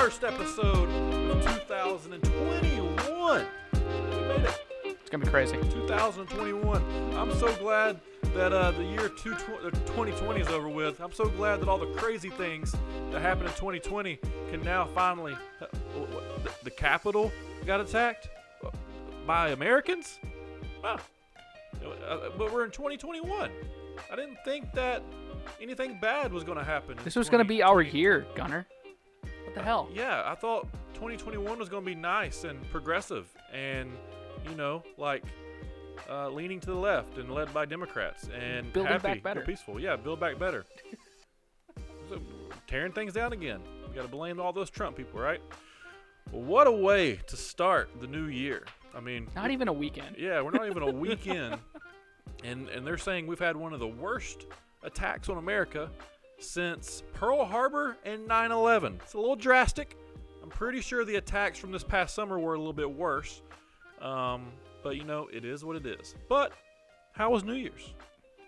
first episode of 2021. We made it. It's going to be crazy. 2021. I'm so glad that the year 2020 is over with. I'm so glad that all the crazy things that happened in 2020 can now finally... the Capitol got attacked by Americans? Wow. But we're in 2021. I didn't think that anything bad was going to happen. This was going to be our year, Gunner. What the hell? Yeah, I thought 2021 was going to be nice and progressive and, leaning to the left and led by Democrats and building happy, back better. Peaceful. Yeah, build back better. So, tearing things down again. We got to blame all those Trump people, right? Well, what a way to start the new year. I mean, not even a weekend. Yeah, we're not even a weekend. And they're saying we've had one of the worst attacks on America since Pearl Harbor and 9/11. It's a little drastic. I'm pretty sure the attacks from this past summer were a little bit worse. But it is what it is. But how was New Year's?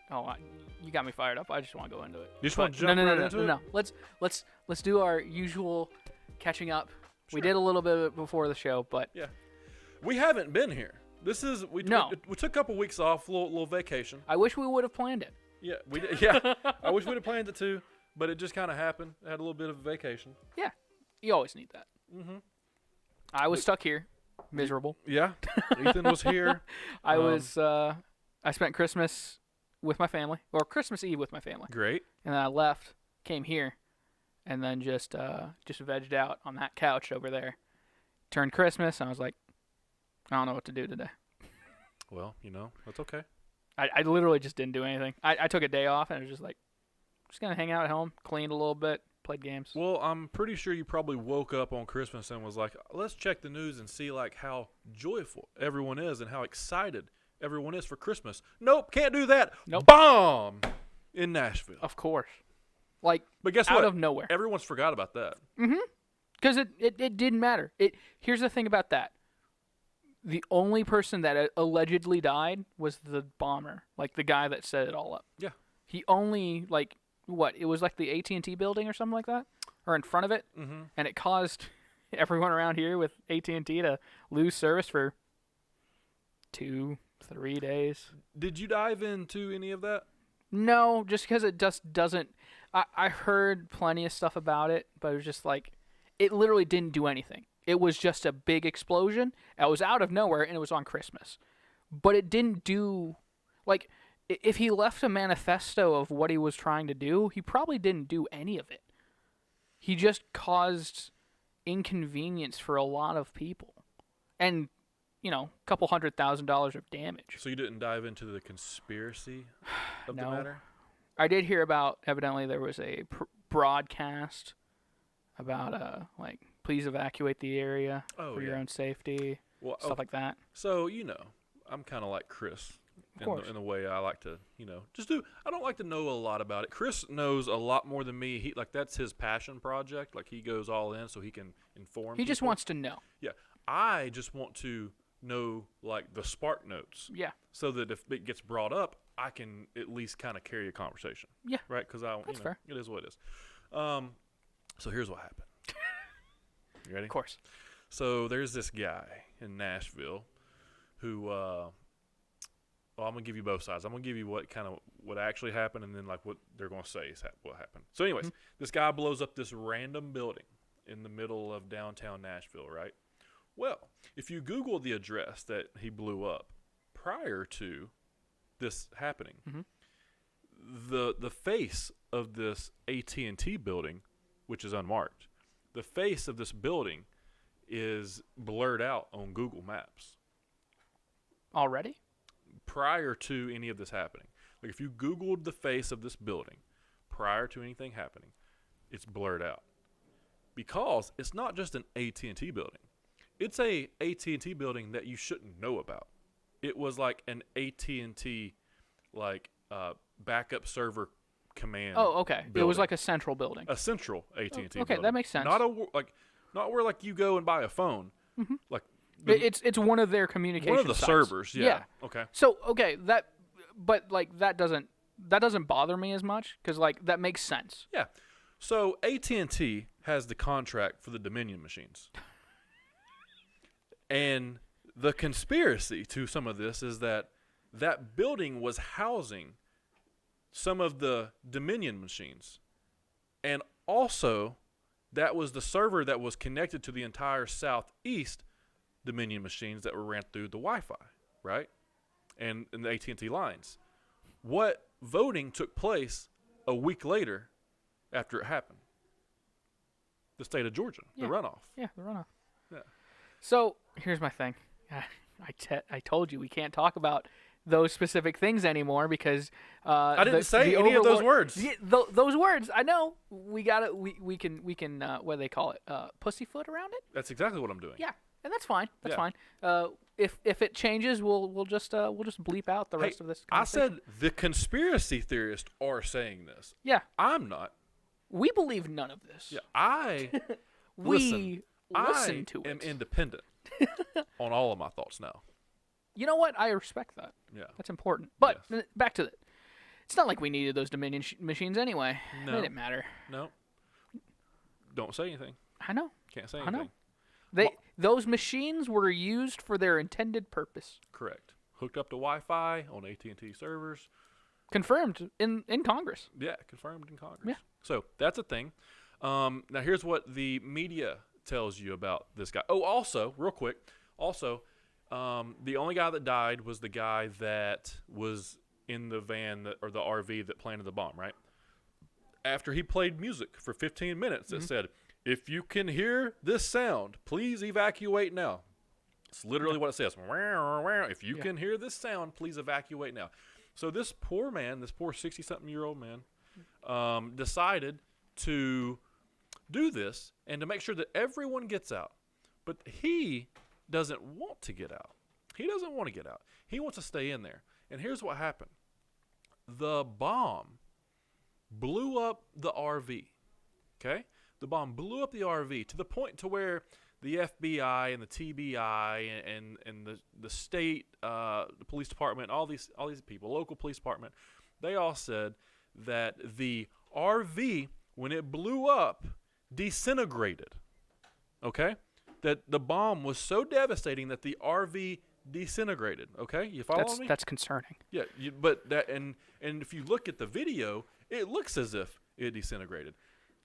Oh, you got me fired up. I just want to go into it. You just want to jump right into it? No. Let's do our usual catching up. Sure. We did a little bit before the show, but yeah, we haven't been here. We took a couple weeks off, little vacation. I wish we would have planned it. Yeah, we did. Yeah, I wish we'd have planned it too, but it just kind of happened. I had a little bit of a vacation. Yeah, you always need that. Mm-hmm. I was stuck here, miserable. Yeah, Ethan was here. I spent Christmas with my family, or Christmas Eve with my family. Great. And then I left, came here, and then just vegged out on that couch over there. Turned Christmas, and I was like, I don't know what to do today. Well, that's okay. I literally just didn't do anything. I took a day off, and I was just like, just going to hang out at home, cleaned a little bit, played games. Well, I'm pretty sure you probably woke up on Christmas and was like, let's check the news and see how joyful everyone is and how excited everyone is for Christmas. Nope, can't do that. Nope. Bomb in Nashville. Of course. But guess out what? of nowhere. Everyone's forgot about that. Mm-hmm. Because it didn't matter. Here's the thing about that. The only person that allegedly died was the bomber, the guy that set it all up. Yeah. He only, it was the AT&T building or something like that? Or in front of it? Mm-hmm. And it caused everyone around here with AT&T to lose service for 2-3 days. Did you dive into any of that? No, just because it just doesn't... I heard plenty of stuff about it, but it was just it literally didn't do anything. It was just a big explosion. It was out of nowhere, and it was on Christmas. But it didn't do... if he left a manifesto of what he was trying to do, he probably didn't do any of it. He just caused inconvenience for a lot of people. And, a couple $100,000 of damage. So you didn't dive into the conspiracy of No. the matter? I did hear about, evidently, there was a broadcast about, please evacuate the area for your own safety, stuff like that. So, I'm kind of like Chris in the way I like to, I don't like to know a lot about it. Chris knows a lot more than me. That's his passion project. He goes all in so he can inform He just wants to know. Yeah. I just want to know, the spark notes. Yeah. So that if it gets brought up, I can at least kind of carry a conversation. Yeah. Right? Because That's fair. It is what it is. So here's what happened. You ready? Of course. So there's this guy in Nashville who, I'm going to give you both sides. I'm going to give you what actually happened and then what they're going to say is what happened. So anyways, This guy blows up this random building in the middle of downtown Nashville, right? Well, if you Google the address that he blew up prior to this happening, the face of this AT&T building, which is unmarked, the face of this building is blurred out on Google Maps. Already? Prior to any of this happening. If you Googled the face of this building prior to anything happening, it's blurred out. Because it's not just an AT&T building. It's a AT&T building that you shouldn't know about. It was an AT&T backup server command. Oh, okay. Building. It was a central building. A central AT&T building. Okay, that makes sense. Not where you go and buy a phone. Mm-hmm. It's one of their communication One of the sites. servers, yeah. Okay. So, that doesn't bother me as much because that makes sense. Yeah. So AT&T has the contract for the Dominion machines. And the conspiracy to some of this is that building was housing some of the Dominion machines. And also, that was the server that was connected to the entire Southeast Dominion machines that were ran through the Wi-Fi, right? And the AT&T lines. What voting took place a week later after it happened? The state of Georgia, the runoff. Yeah, the runoff. Yeah. So here's my thing. I told you we can't talk about those specific things anymore because I didn't say any of those words. Yeah, those words, I know. We can what do they call it? Pussyfoot around it. That's exactly what I'm doing. Yeah, and that's fine. That's Yeah. fine. If it changes, we'll just bleep out the rest of this. I said the conspiracy theorists are saying this. Yeah, I'm not. we believe none of this. Yeah, I We listen to am it. independent on all of my thoughts now. You know what? I respect that. Yeah. That's important. But Yes. back to it. It's not like we needed those Dominion machines anyway. No. They didn't matter. No. Don't say anything. I know. Can't say I anything. know. Those machines were used for their intended purpose. Correct. Hooked up to Wi-Fi on AT&T servers. Confirmed in Congress. Yeah, confirmed in Congress. Yeah. So that's a thing. Now here's what the media tells you about this guy. Oh, also, real quick, the only guy that died was the guy that was in the van or the RV that planted the bomb, right? After he played music for 15 minutes, it said, "If you can hear this sound, please evacuate now." It's literally what it says. If you can hear this sound, please evacuate now. So this poor man, this poor 60-something-year-old man, decided to do this and to make sure that everyone gets out. But he doesn't want to get out. He doesn't want to get out. He wants to stay in there. And here's what happened. The bomb blew up the RV. Okay? The bomb blew up the RV to the point to where the FBI and the TBI and the state, the police department, all these people, local police department, they all said that the RV, when it blew up, disintegrated. Okay? That the bomb was so devastating that the RV disintegrated. Okay? You follow me? That's concerning. Yeah, but that and if you look at the video, it looks as if it disintegrated.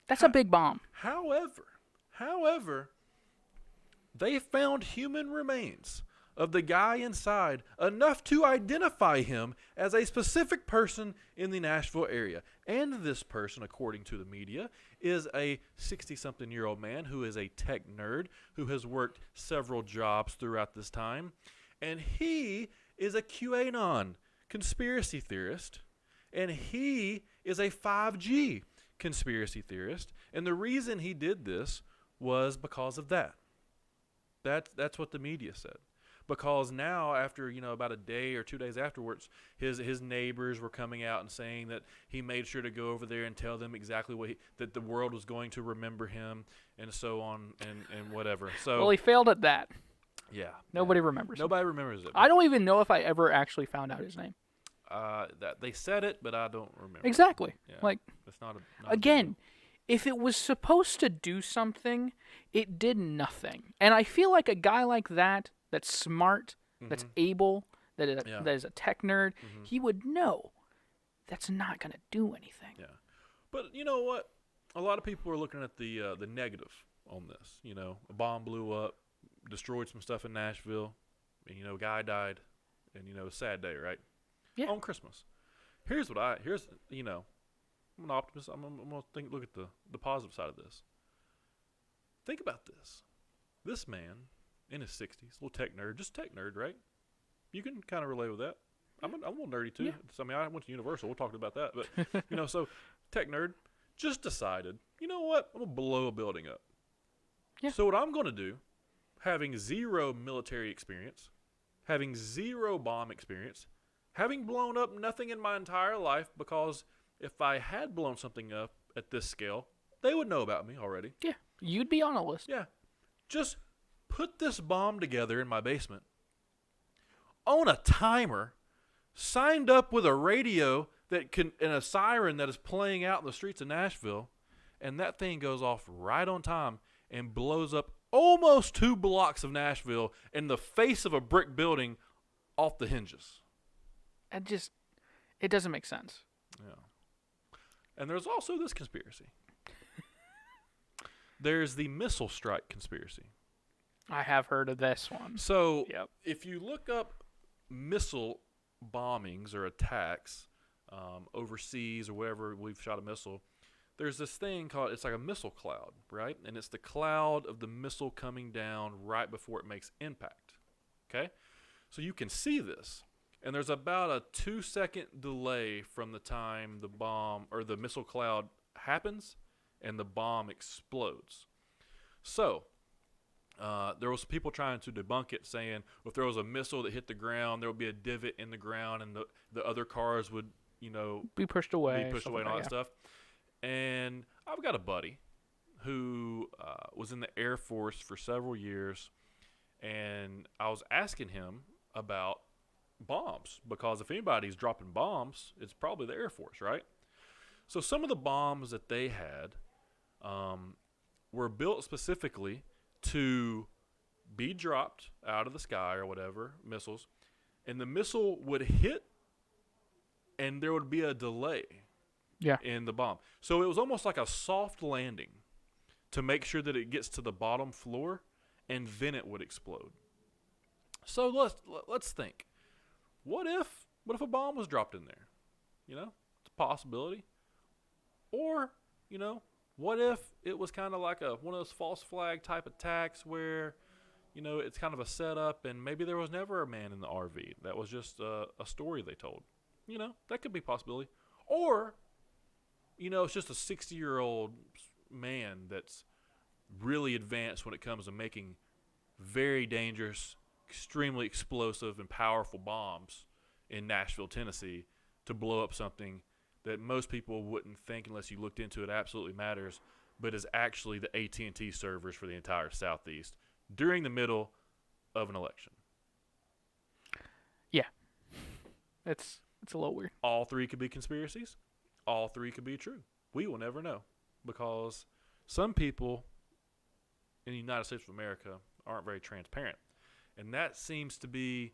That's a big bomb. However, they found human remains of the guy inside enough to identify him as a specific person in the Nashville area. And this person, according to the media, is a 60-something-year-old man who is a tech nerd who has worked several jobs throughout this time. And he is a QAnon conspiracy theorist. And he is a 5G conspiracy theorist. And the reason he did this was because of that. That's what the media said. Because now, after about a day or 2 days afterwards, his neighbors were coming out and saying that he made sure to go over there and tell them exactly that the world was going to remember him, and so on and whatever. So Well, he failed at that. yeah, Nobody remembers. Nobody remembers it. I don't even know if I ever actually found out his name. That they said it, but I don't remember. Exactly. Yeah. Like It's not again, if it was supposed to do something, it did nothing. And I feel like a guy like that, that's smart, that's able, that is a tech nerd, he would know that's not going to do anything. Yeah. But you know what? A lot of people are looking at the negative on this. A bomb blew up, destroyed some stuff in Nashville, and a guy died, and a sad day, right? Yeah. On Christmas. I'm an optimist. I'm gonna look at the positive side of this. Think about this. This man in his 60s, little tech nerd, just tech nerd, right? You can kind of relate with that. I'm a little nerdy too. Yeah. So, I went to Universal. We'll talk about that. But so tech nerd just decided, you know what? I'm gonna blow a building up. Yeah. So what I'm gonna do, having zero military experience, having zero bomb experience, having blown up nothing in my entire life, because if I had blown something up at this scale, they would know about me already. Yeah. You'd be on a list. Yeah. Just put this bomb together in my basement, on a timer, signed up with a radio and a siren that is playing out in the streets of Nashville, and that thing goes off right on time and blows up almost 2 blocks of Nashville in the face of a brick building off the hinges. It doesn't make sense. Yeah. And there's also this conspiracy. There's the missile strike conspiracy. I have heard of this one. So if you look up missile bombings or attacks overseas or wherever we've shot a missile, there's this thing called, it's like a missile cloud, right? And it's the cloud of the missile coming down right before it makes impact. Okay? So you can see this. And there's about a 2-second delay from the time the bomb or the missile cloud happens and the bomb explodes. So there was people trying to debunk it, saying if there was a missile that hit the ground, there would be a divot in the ground, and the other cars would, be pushed away, and all that stuff. And I've got a buddy who was in the Air Force for several years, and I was asking him about bombs, because if anybody's dropping bombs, it's probably the Air Force, right? So some of the bombs that they had were built specifically to be dropped out of the sky or whatever, missiles, and the missile would hit and there would be a delay in the bomb. So it was almost like a soft landing to make sure that it gets to the bottom floor, and then it would explode. So let's think. What if a bomb was dropped in there? It's a possibility. Or, what if it was kind of like one of those false flag type attacks where, it's kind of a setup and maybe there was never a man in the RV. That was just a story they told. That could be a possibility. Or, it's just a 60-year-old man that's really advanced when it comes to making very dangerous, extremely explosive and powerful bombs in Nashville, Tennessee, to blow up something that most people wouldn't think, unless you looked into it, absolutely matters, but is actually the AT&T servers for the entire Southeast during the middle of an election. Yeah. It's a little weird. All 3 could be conspiracies. All 3 could be true. We will never know, because some people in the United States of America aren't very transparent. And that seems to be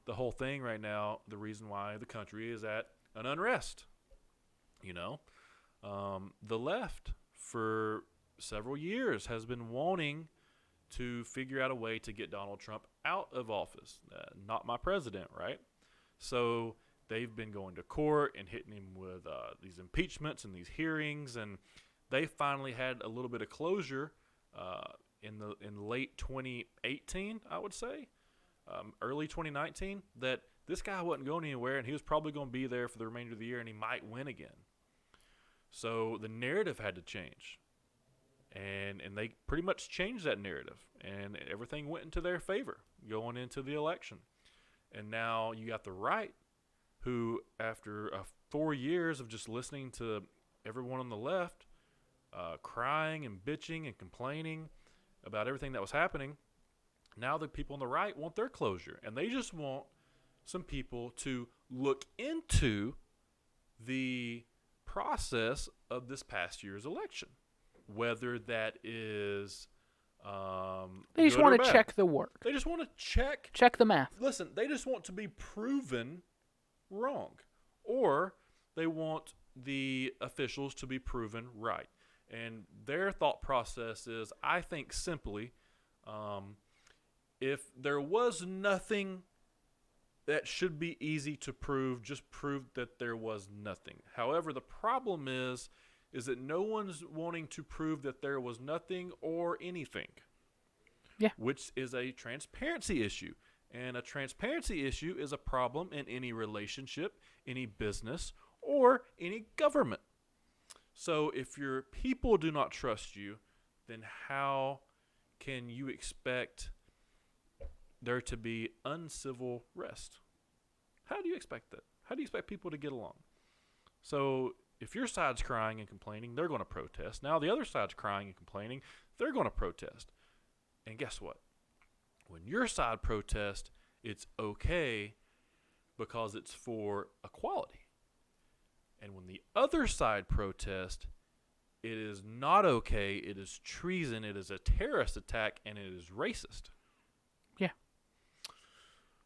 the whole thing right now, the reason why the country is at an unrest. The left for several years has been wanting to figure out a way to get Donald Trump out of office. Not my president, right? So they've been going to court and hitting him with these impeachments and these hearings, and they finally had a little bit of closure in late 2018, I would say, early 2019, that this guy wasn't going anywhere, and he was probably going to be there for the remainder of the year, and he might win again. So the narrative had to change, and they pretty much changed that narrative, and everything went into their favor going into the election. And now you got the right, who after 4 years of just listening to everyone on the left crying and bitching and complaining about everything that was happening, now the people on the right want their closure, and they just want some people to look into the process of this past year's election, whether that is they just want to check the work. They just want to check the math. Listen, they just want to be proven wrong, or they want the officials to be proven right. And their thought process is, I think simply, if there was nothing that should be easy to prove, just prove that there was nothing. However, the problem is that no one's wanting to prove that there was nothing or anything. Yeah. Which is a transparency issue. And a transparency issue is a problem in any relationship, any business, or any government. So if your people do not trust you, then how can you expect there to be uncivil rest? How do you expect that? How do you expect people to get along? So if your side's crying and complaining, they're going to protest. Now the other side's crying and complaining, they're going to protest. And guess what? When your side protests, it's okay because it's for equality. And when the other side protests, It is not okay. It is treason. It is a terrorist attack, and it is racist. Yeah.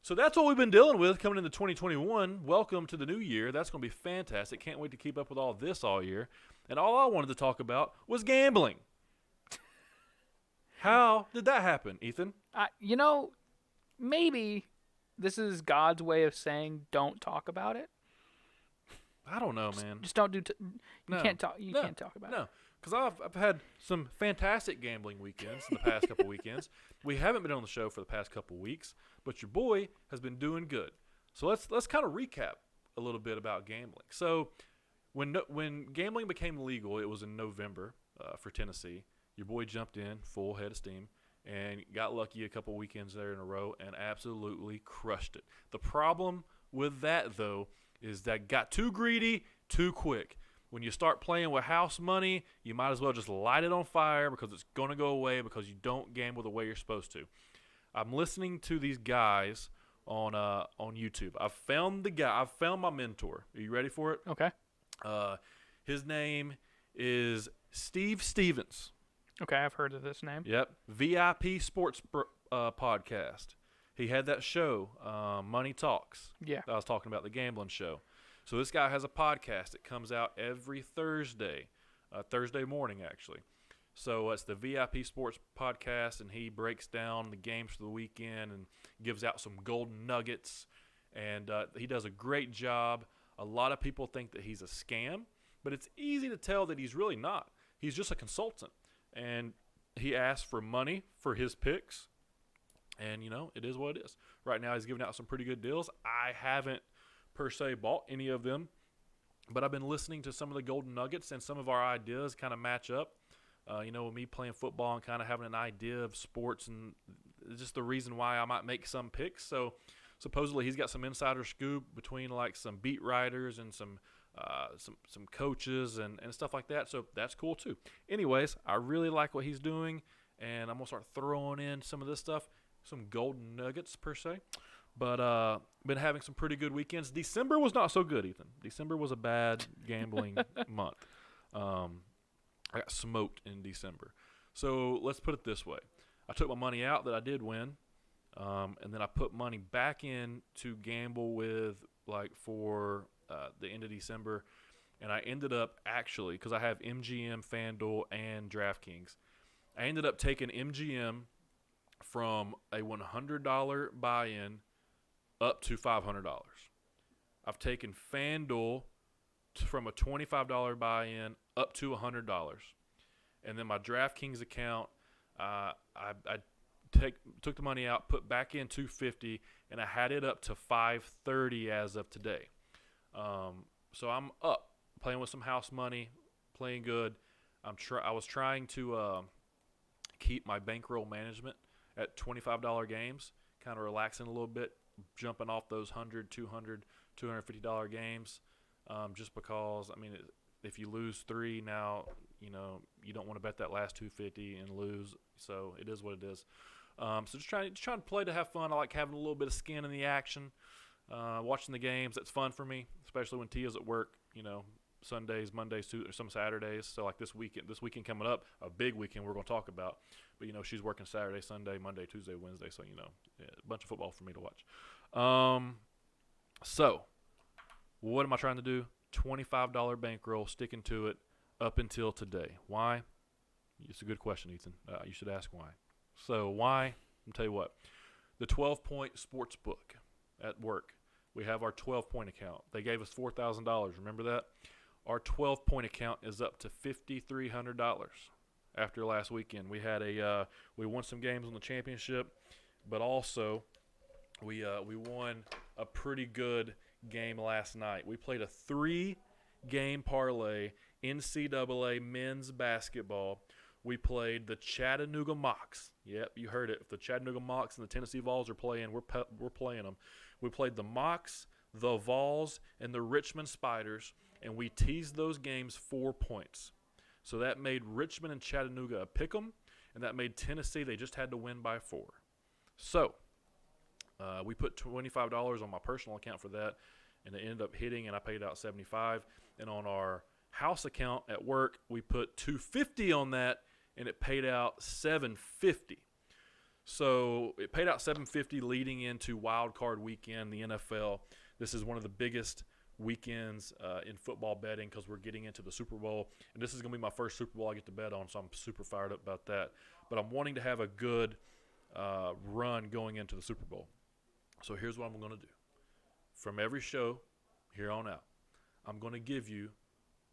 So that's what we've been dealing with coming into 2021. Welcome to the new year. That's going to be fantastic. Can't wait to keep up with all this all year. And all I wanted to talk about was gambling. How did that happen, Ethan? Maybe this is God's way of saying don't talk about it. I don't know, man. Just don't do. You can't talk. You can't talk about it. No, because I've had some fantastic gambling weekends in the past couple weekends. We haven't been on the show for the past couple weeks, but your boy has been doing good. So let's kind of recap a little bit about gambling. So when gambling became legal, it was in November for Tennessee. Your boy jumped in full head of steam and got lucky a couple weekends there in a row and absolutely crushed it. The problem with that, though, is that got too greedy too quick. When you start playing with house money, you might as well just light it on fire because it's going to go away because you don't gamble the way you're supposed to. I'm listening to these guys on YouTube. I've found my mentor. Are you ready for it? Okay. His name is Steve Stevens. Okay, I've heard of this name. Yep. VIP Sports Podcast. He had that show, Money Talks. Yeah. I was talking about the gambling show. So this guy has a podcast that comes out every Thursday morning, actually. So it's the VIP Sports Podcast, and he breaks down the games for the weekend and gives out some golden nuggets. And he does a great job. A lot of people think that he's a scam, but it's easy to tell that he's really not. He's just a consultant. And he asks for money for his picks. And, it is what it is. Right now, he's giving out some pretty good deals. I haven't, per se, bought any of them. But I've been listening to some of the golden nuggets, and some of our ideas kind of match up. With me playing football and kind of having an idea of sports and just the reason why I might make some picks. So, supposedly, he's got some insider scoop between, like, some beat writers and some coaches and stuff like that. So, that's cool, too. Anyways, I really like what he's doing, and I'm going to start throwing in some of this stuff. Some golden nuggets, per se. But been having some pretty good weekends. December was not so good, Ethan. December was a bad gambling month. I got smoked in December. So let's put it this way. I took my money out that I did win, and then I put money back in to gamble with, for the end of December. And I ended up actually, because I have MGM, FanDuel, and DraftKings, I ended up taking MGM from a $100 buy-in up to $500. I've taken FanDuel from a $25 buy-in up to $100. And then my DraftKings account, I took the money out, put back in $250, and I had it up to $530 as of today. So I'm up, playing with some house money, playing good. I was trying to keep my bankroll management at $25 games, kind of relaxing a little bit, jumping off those $100, $200, $250 games, just because, if you lose three now, you don't want to bet that last $250 and lose, so it is what it is. So just trying to play to have fun. I like having a little bit of skin in the action, watching the games. That's fun for me, especially when Tia's at work, Sundays, Mondays, or some Saturdays. So like this weekend coming up, a big weekend we're going to talk about. But, she's working Saturday, Sunday, Monday, Tuesday, Wednesday. So, a bunch of football for me to watch. So what am I trying to do? $25 bankroll, sticking to it up until today. Why? It's a good question, Ethan. You should ask why. So why? I'll tell you what. The 12-point sports book at work. We have our 12-point account. They gave us $4,000. Remember that? Our 12-point account is up to $5,300 after last weekend. We had we won some games on the championship, but also we won a pretty good game last night. We played a 3-game parlay, NCAA men's basketball. We played the Chattanooga Mocs. Yep, you heard it. If the Chattanooga Mocs and the Tennessee Vols are playing, we're playing them. We played the Mocs, the Vols, and the Richmond Spiders, and we teased those games 4 points. So that made Richmond and Chattanooga a pick'em, and that made Tennessee, they just had to win by 4. So we put $25 on my personal account for that, and it ended up hitting, and I paid out $75. And on our house account at work, we put $250 on that, and it paid out $750. So it paid out $750 leading into Wild Card Weekend, the NFL. This is one of the biggest weekends in football betting because we're getting into the Super Bowl, and this is going to be my first Super Bowl I get to bet on, so I'm super fired up about that. But I'm wanting to have a good run going into the Super Bowl. So here's what I'm going to do. From every show here on out, I'm going to give you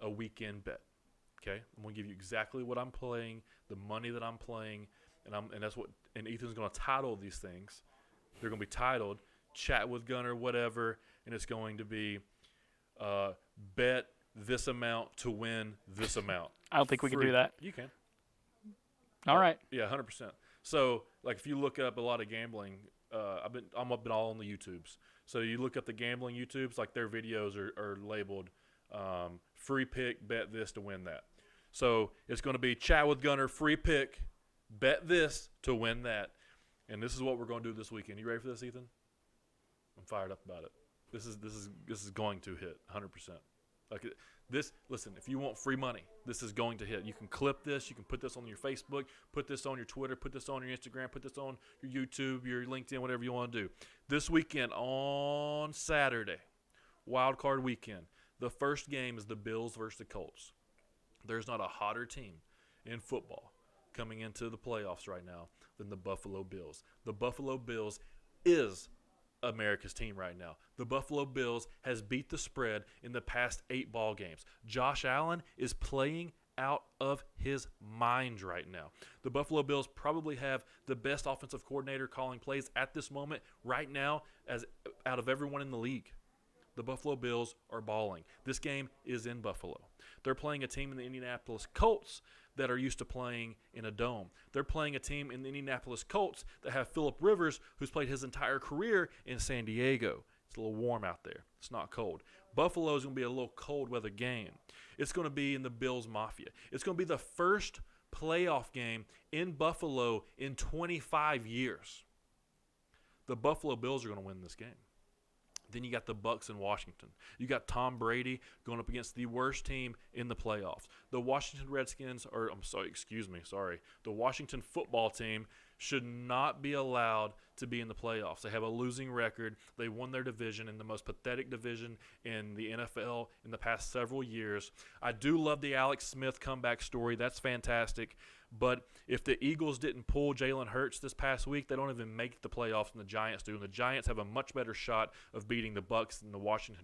a weekend bet. Okay, I'm going to give you exactly what I'm playing, the money that I'm playing, and that's what. And Ethan's going to title these things. They're going to be titled "Chat with Gunner," whatever, and it's going to be bet this amount to win this amount. I don't think we can do that. You can. All right. Yeah, 100%. So, like, if you look up a lot of gambling, I've been all on the YouTubes. So you look up the gambling YouTubes, like their videos are labeled free pick, bet this to win that. So it's going to be Chat with Gunner, free pick, bet this to win that. And this is what we're going to do this weekend. You ready for this, Ethan? I'm fired up about it. This is going to hit 100%. Like this, listen, if you want free money, this is going to hit. You can clip this, you can put this on your Facebook, put this on your Twitter, put this on your Instagram, put this on your YouTube, your LinkedIn, whatever you want to do. This weekend on Saturday, Wild Card Weekend, the first game is the Bills versus the Colts. There's not a hotter team in football coming into the playoffs right now than the Buffalo Bills. The Buffalo Bills is America's team right now. The Buffalo Bills has beat the spread in the past 8 ball games. Josh Allen is playing out of his mind right now. The Buffalo Bills probably have the best offensive coordinator calling plays at this moment right now as out of everyone in the league. The Buffalo Bills are balling. This game is in Buffalo. They're playing a team in the Indianapolis Colts that are used to playing in a dome. They're playing a team in the Indianapolis Colts that have Phillip Rivers, who's played his entire career in San Diego. It's a little warm out there. It's not cold. Buffalo is going to be a little cold weather game. It's going to be in the Bills Mafia. It's going to be the first playoff game in Buffalo in 25 years. The Buffalo Bills are going to win this game. Then you got the Bucs in Washington. You got Tom Brady going up against the worst team in the playoffs. The Washington Redskins, the Washington football team should not be allowed to be in the playoffs. They have a losing record. They won their division in the most pathetic division in the NFL in the past several years. I do love the Alex Smith comeback story. That's fantastic. But if the Eagles didn't pull Jalen Hurts this past week, they don't even make the playoffs, and the Giants do. And the Giants have a much better shot of beating the Bucs than the Washington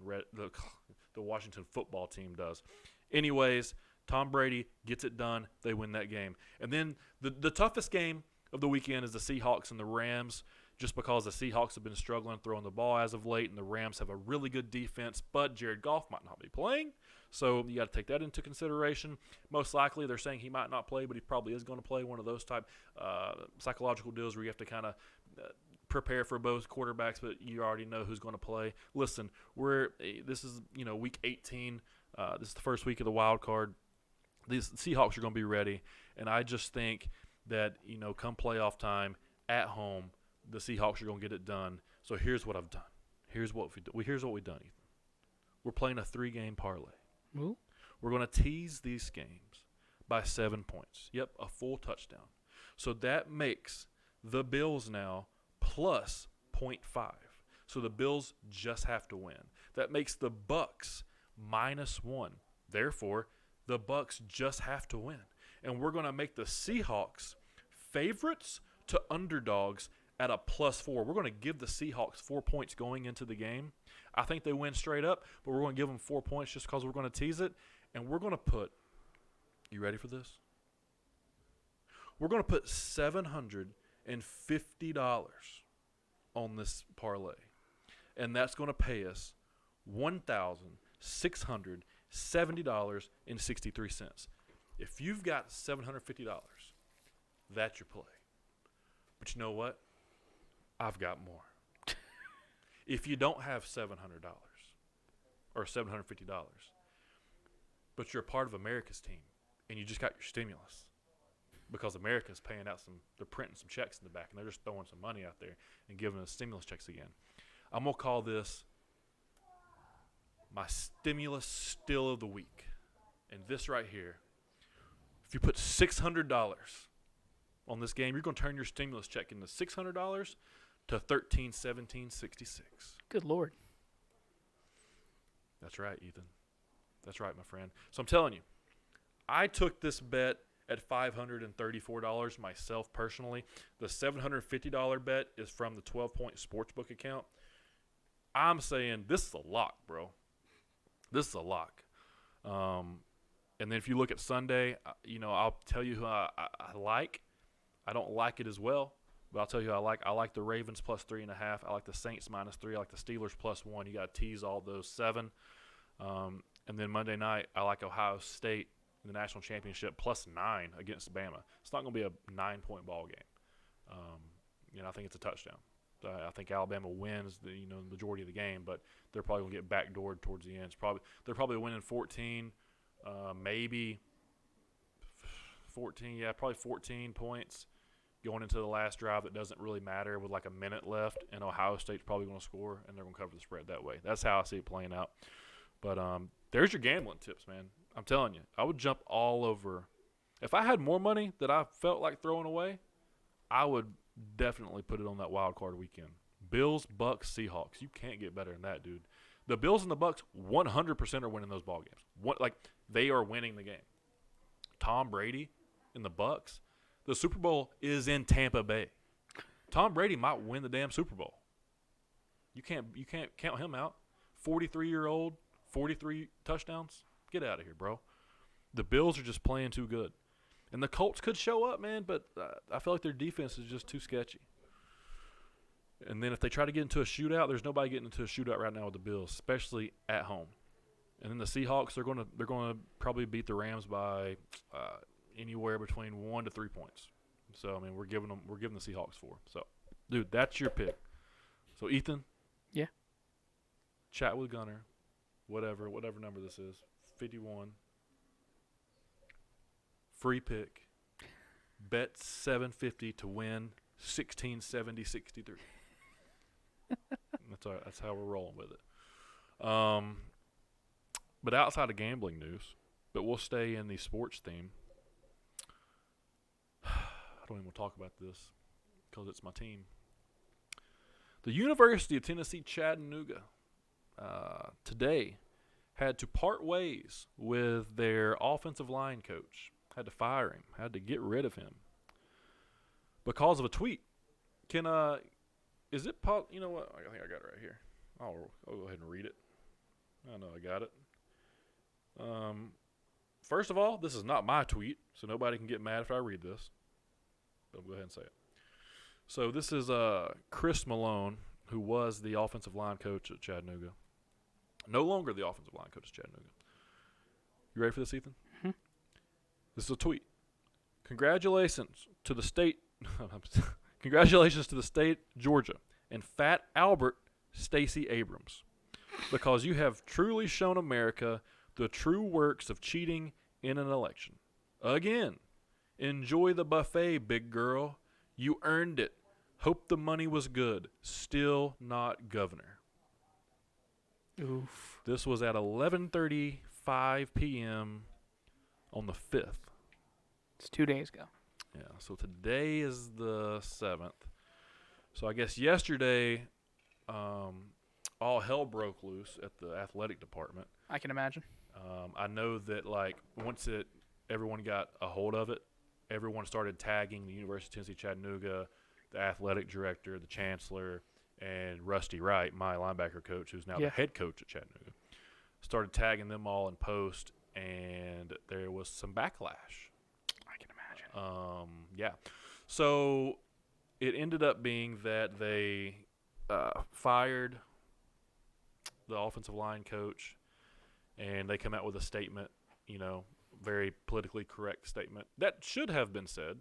football team does. Anyways, Tom Brady gets it done. They win that game. And then the toughest game of the weekend is the Seahawks and the Rams, just because the Seahawks have been struggling throwing the ball as of late, and the Rams have a really good defense, but Jared Goff might not be playing. So you got to take that into consideration. Most likely they're saying he might not play, but he probably is going to play. One of those type psychological deals where you have to kind of prepare for both quarterbacks, but you already know who's going to play. Listen, this is week 18. This is the first week of the wild card. These Seahawks are going to be ready, and I just think that come playoff time at home, the Seahawks are going to get it done. So here's what I've done. Here's what we've done, Ethan. We're playing a 3-game parlay. Ooh. We're going to tease these games by 7 points. Yep, a full touchdown. So that makes the Bills now plus 0.5. So the Bills just have to win. That makes the Bucs -1. Therefore, the Bucs just have to win. And we're going to make the Seahawks favorites to underdogs at a +4. We're going to give the Seahawks 4 points going into the game. I think they win straight up, but we're going to give them 4 points just because we're going to tease it. And we're going to put – you ready for this? We're going to put $750 on this parlay. And that's going to pay us $1,670.63. If you've got $750, that's your play. But you know what? I've got more. If you don't have $700 or $750, but you're a part of America's team and you just got your stimulus because America's paying out they're printing some checks in the back and they're just throwing some money out there and giving us stimulus checks again. I'm going to call this my stimulus still of the week. And this right here, if you put $600 on this game, you're going to turn your stimulus check into $600 to $1,317.66. Good Lord. That's right, Ethan. That's right, my friend. So I'm telling you, I took this bet at $534 myself personally. The $750 bet is from the 12-point sportsbook account. I'm saying this is a lock, bro. This is a lock. And then if you look at Sunday, I'll tell you who I like. I don't like it as well, but I'll tell you who I like. I like the Ravens plus 3.5. I like the Saints -3. I like the Steelers +1. You got to tease all those 7. And then Monday night, I like Ohio State in the national championship +9 against Bama. It's not going to be a 9-point ball game. I think it's a touchdown. I think Alabama wins the majority of the game, but they're probably going to get backdoored towards the end. They're probably winning 14, maybe 14. Yeah, probably 14 points going into the last drive that doesn't really matter with like a minute left, and Ohio State's probably going to score, and they're going to cover the spread that way. That's how I see it playing out. But there's your gambling tips, man. I'm telling you, I would jump all over. If I had more money that I felt like throwing away, I would definitely put it on that wild card weekend. Bills, Bucks, Seahawks. You can't get better than that, dude. The Bills and the Bucks 100% are winning those ball games. They are winning the game. Tom Brady and the Bucks. The Super Bowl is in Tampa Bay. Tom Brady might win the damn Super Bowl. You can't count him out. 43-year-old, 43 touchdowns. Get out of here, bro. The Bills are just playing too good. And the Colts could show up, man, but I feel like their defense is just too sketchy. And then if they try to get into a shootout, there's nobody getting into a shootout right now with the Bills, especially at home. And then the Seahawks, they're going to probably beat the Rams by anywhere between 1 to 3 points. So I mean, we're giving the Seahawks 4. So, dude, that's your pick. So Ethan, yeah, Chat with Gunner, whatever number this is, 51. Free pick. Bet $750 to win 1670.63. That's how we're rolling with it. But outside of gambling news, but we'll stay in the sports theme. I don't even want to talk about this because it's my team. The University of Tennessee Chattanooga today had to part ways with their offensive line coach. Had to fire him. Had to get rid of him because of a tweet. Is it you know what? I think I got it right here. I'll go ahead and read it. I know I got it. First of all, this is not my tweet, so nobody can get mad if I read this. But I'll go ahead and say it. So this is Chris Malone, who was the offensive line coach at Chattanooga. No longer the offensive line coach at Chattanooga. You ready for this, Ethan? Mm-hmm. This is a tweet. Congratulations to the state, Georgia, and Fat Albert Stacey Abrams, because you have truly shown America the true works of cheating in an election. Again, enjoy the buffet, big girl. You earned it. Hope the money was good. Still not governor. Oof. This was at 11:35 p.m. on the 5th. It's 2 days ago. Yeah, so today is the 7th. So I guess yesterday, all hell broke loose at the athletic department. I can imagine. I know that once everyone got a hold of it, everyone started tagging the University of Tennessee Chattanooga, the athletic director, the chancellor, and Rusty Wright, my linebacker coach, who's now the head coach at Chattanooga. Started tagging them all in post, and there was some backlash. I can imagine. Yeah. So it ended up being that they fired the offensive line coach, and they come out with a statement, very politically correct statement that should have been said.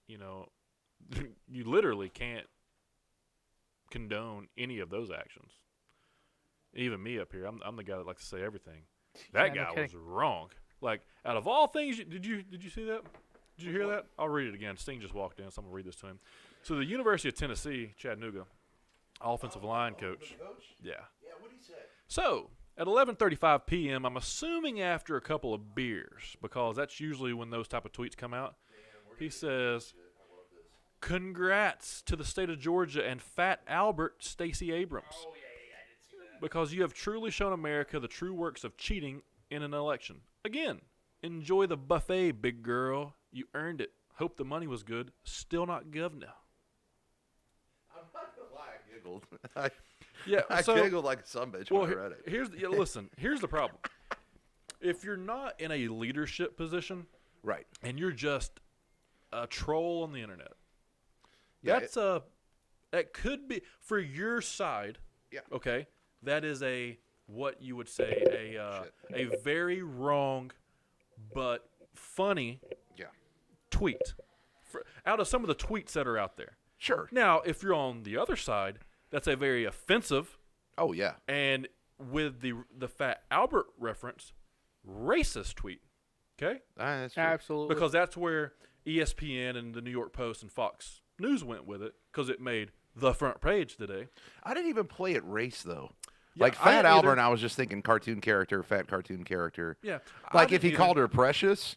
You literally can't condone any of those actions. Even me up here, I'm the guy that likes to say everything. That guy was wrong. Like, out of all things, did you see that? Did you hear that? I'll read it again. Sting just walked in, so I'm going to read this to him. So the University of Tennessee, Chattanooga, offensive line coach. Coach? Yeah. Yeah, what did he say? So, At 11:35 p.m., I'm assuming after a couple of beers, because that's usually when those type of tweets come out. He says, "Congrats to the state of Georgia and Fat Albert Stacey Abrams. Oh, yeah, I did see that. Because you have truly shown America the true works of cheating in an election. Again, enjoy the buffet, big girl. You earned it. Hope the money was good. Still not governor." I'm not going to lie, I giggled. Yeah, I so, giggled like a sumbitch when I read it. Here's the problem. If you're not in a leadership position, Right. and you're just a troll on the internet, Yeah, that could be for your side. Yeah. Okay, that is what you would say a very wrong, but funny Yeah. tweet. Out of some of the tweets that are out there. Sure. Now, if you're on the other side, that's a very offensive, Oh, yeah. and with the Fat Albert reference, racist tweet. Okay? That's true. Absolutely. Because that's where ESPN and the New York Post and Fox News went with it, because it made the front page today. I didn't even play it race, though. Yeah, like I Fat didn't Albert, either. I was just thinking cartoon character, fat cartoon character. Yeah. Like if he called her Precious,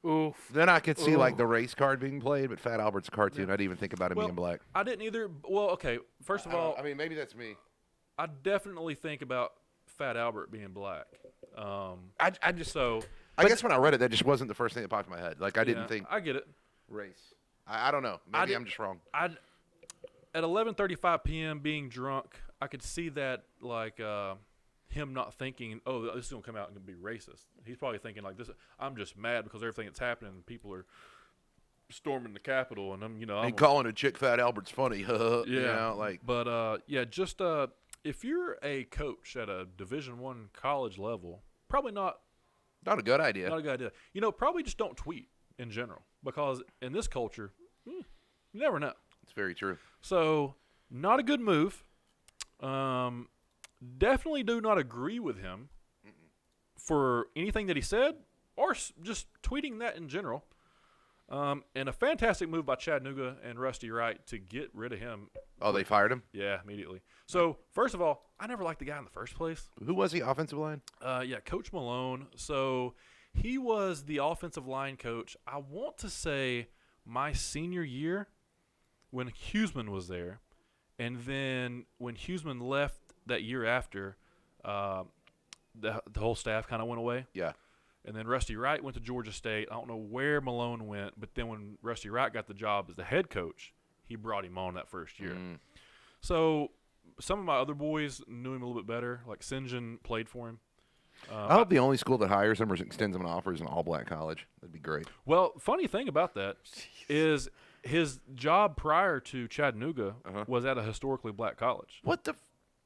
Oof. then I could see like Ooh. the race card being played, but Fat Albert's a cartoon. I didn't even think about him being black. I didn't either. Well, okay. First of all, I mean, maybe that's me. I definitely think about Fat Albert being black. I just So I guess when I read it, that just wasn't the first thing that popped in my head. Like I didn't yeah, think I get it. race. I don't know. Maybe I'm just wrong. At 11:35 p.m. being drunk, I could see that like him not thinking, "Oh, this is gonna come out and be racist." He's probably thinking like this. I'm just mad because everything that's happening, and people are storming the Capitol, and I'm calling a chick Fat Albert's funny. yeah, You know, like But just if you're a coach at a Division I college level, probably not not a good idea. a good idea. Probably just don't tweet in general, because in this culture, you never know. It's very true. So, not a good move. Definitely do not agree with him for anything that he said, or just tweeting that in general. And a fantastic move by Chattanooga and Rusty Wright to get rid of him. Oh, they fired him? Yeah, immediately. So, first of all, I never liked the guy in the first place. Who was he? Offensive line? Coach Malone. So, he was the offensive line coach, I want to say, my senior year when Huseman was there. And then when Huseman left that year after, the whole staff kind of went away. Yeah. And then Rusty Wright went to Georgia State. I don't know where Malone went, but then when Rusty Wright got the job as the head coach, he brought him on that first year. So some of my other boys knew him a little bit better. Like St. John played for him. I hope the only school that hires him or extends him an offer is an all-black college. That'd be great. Well, funny thing about that is his job prior to Chattanooga was at a historically black college. What the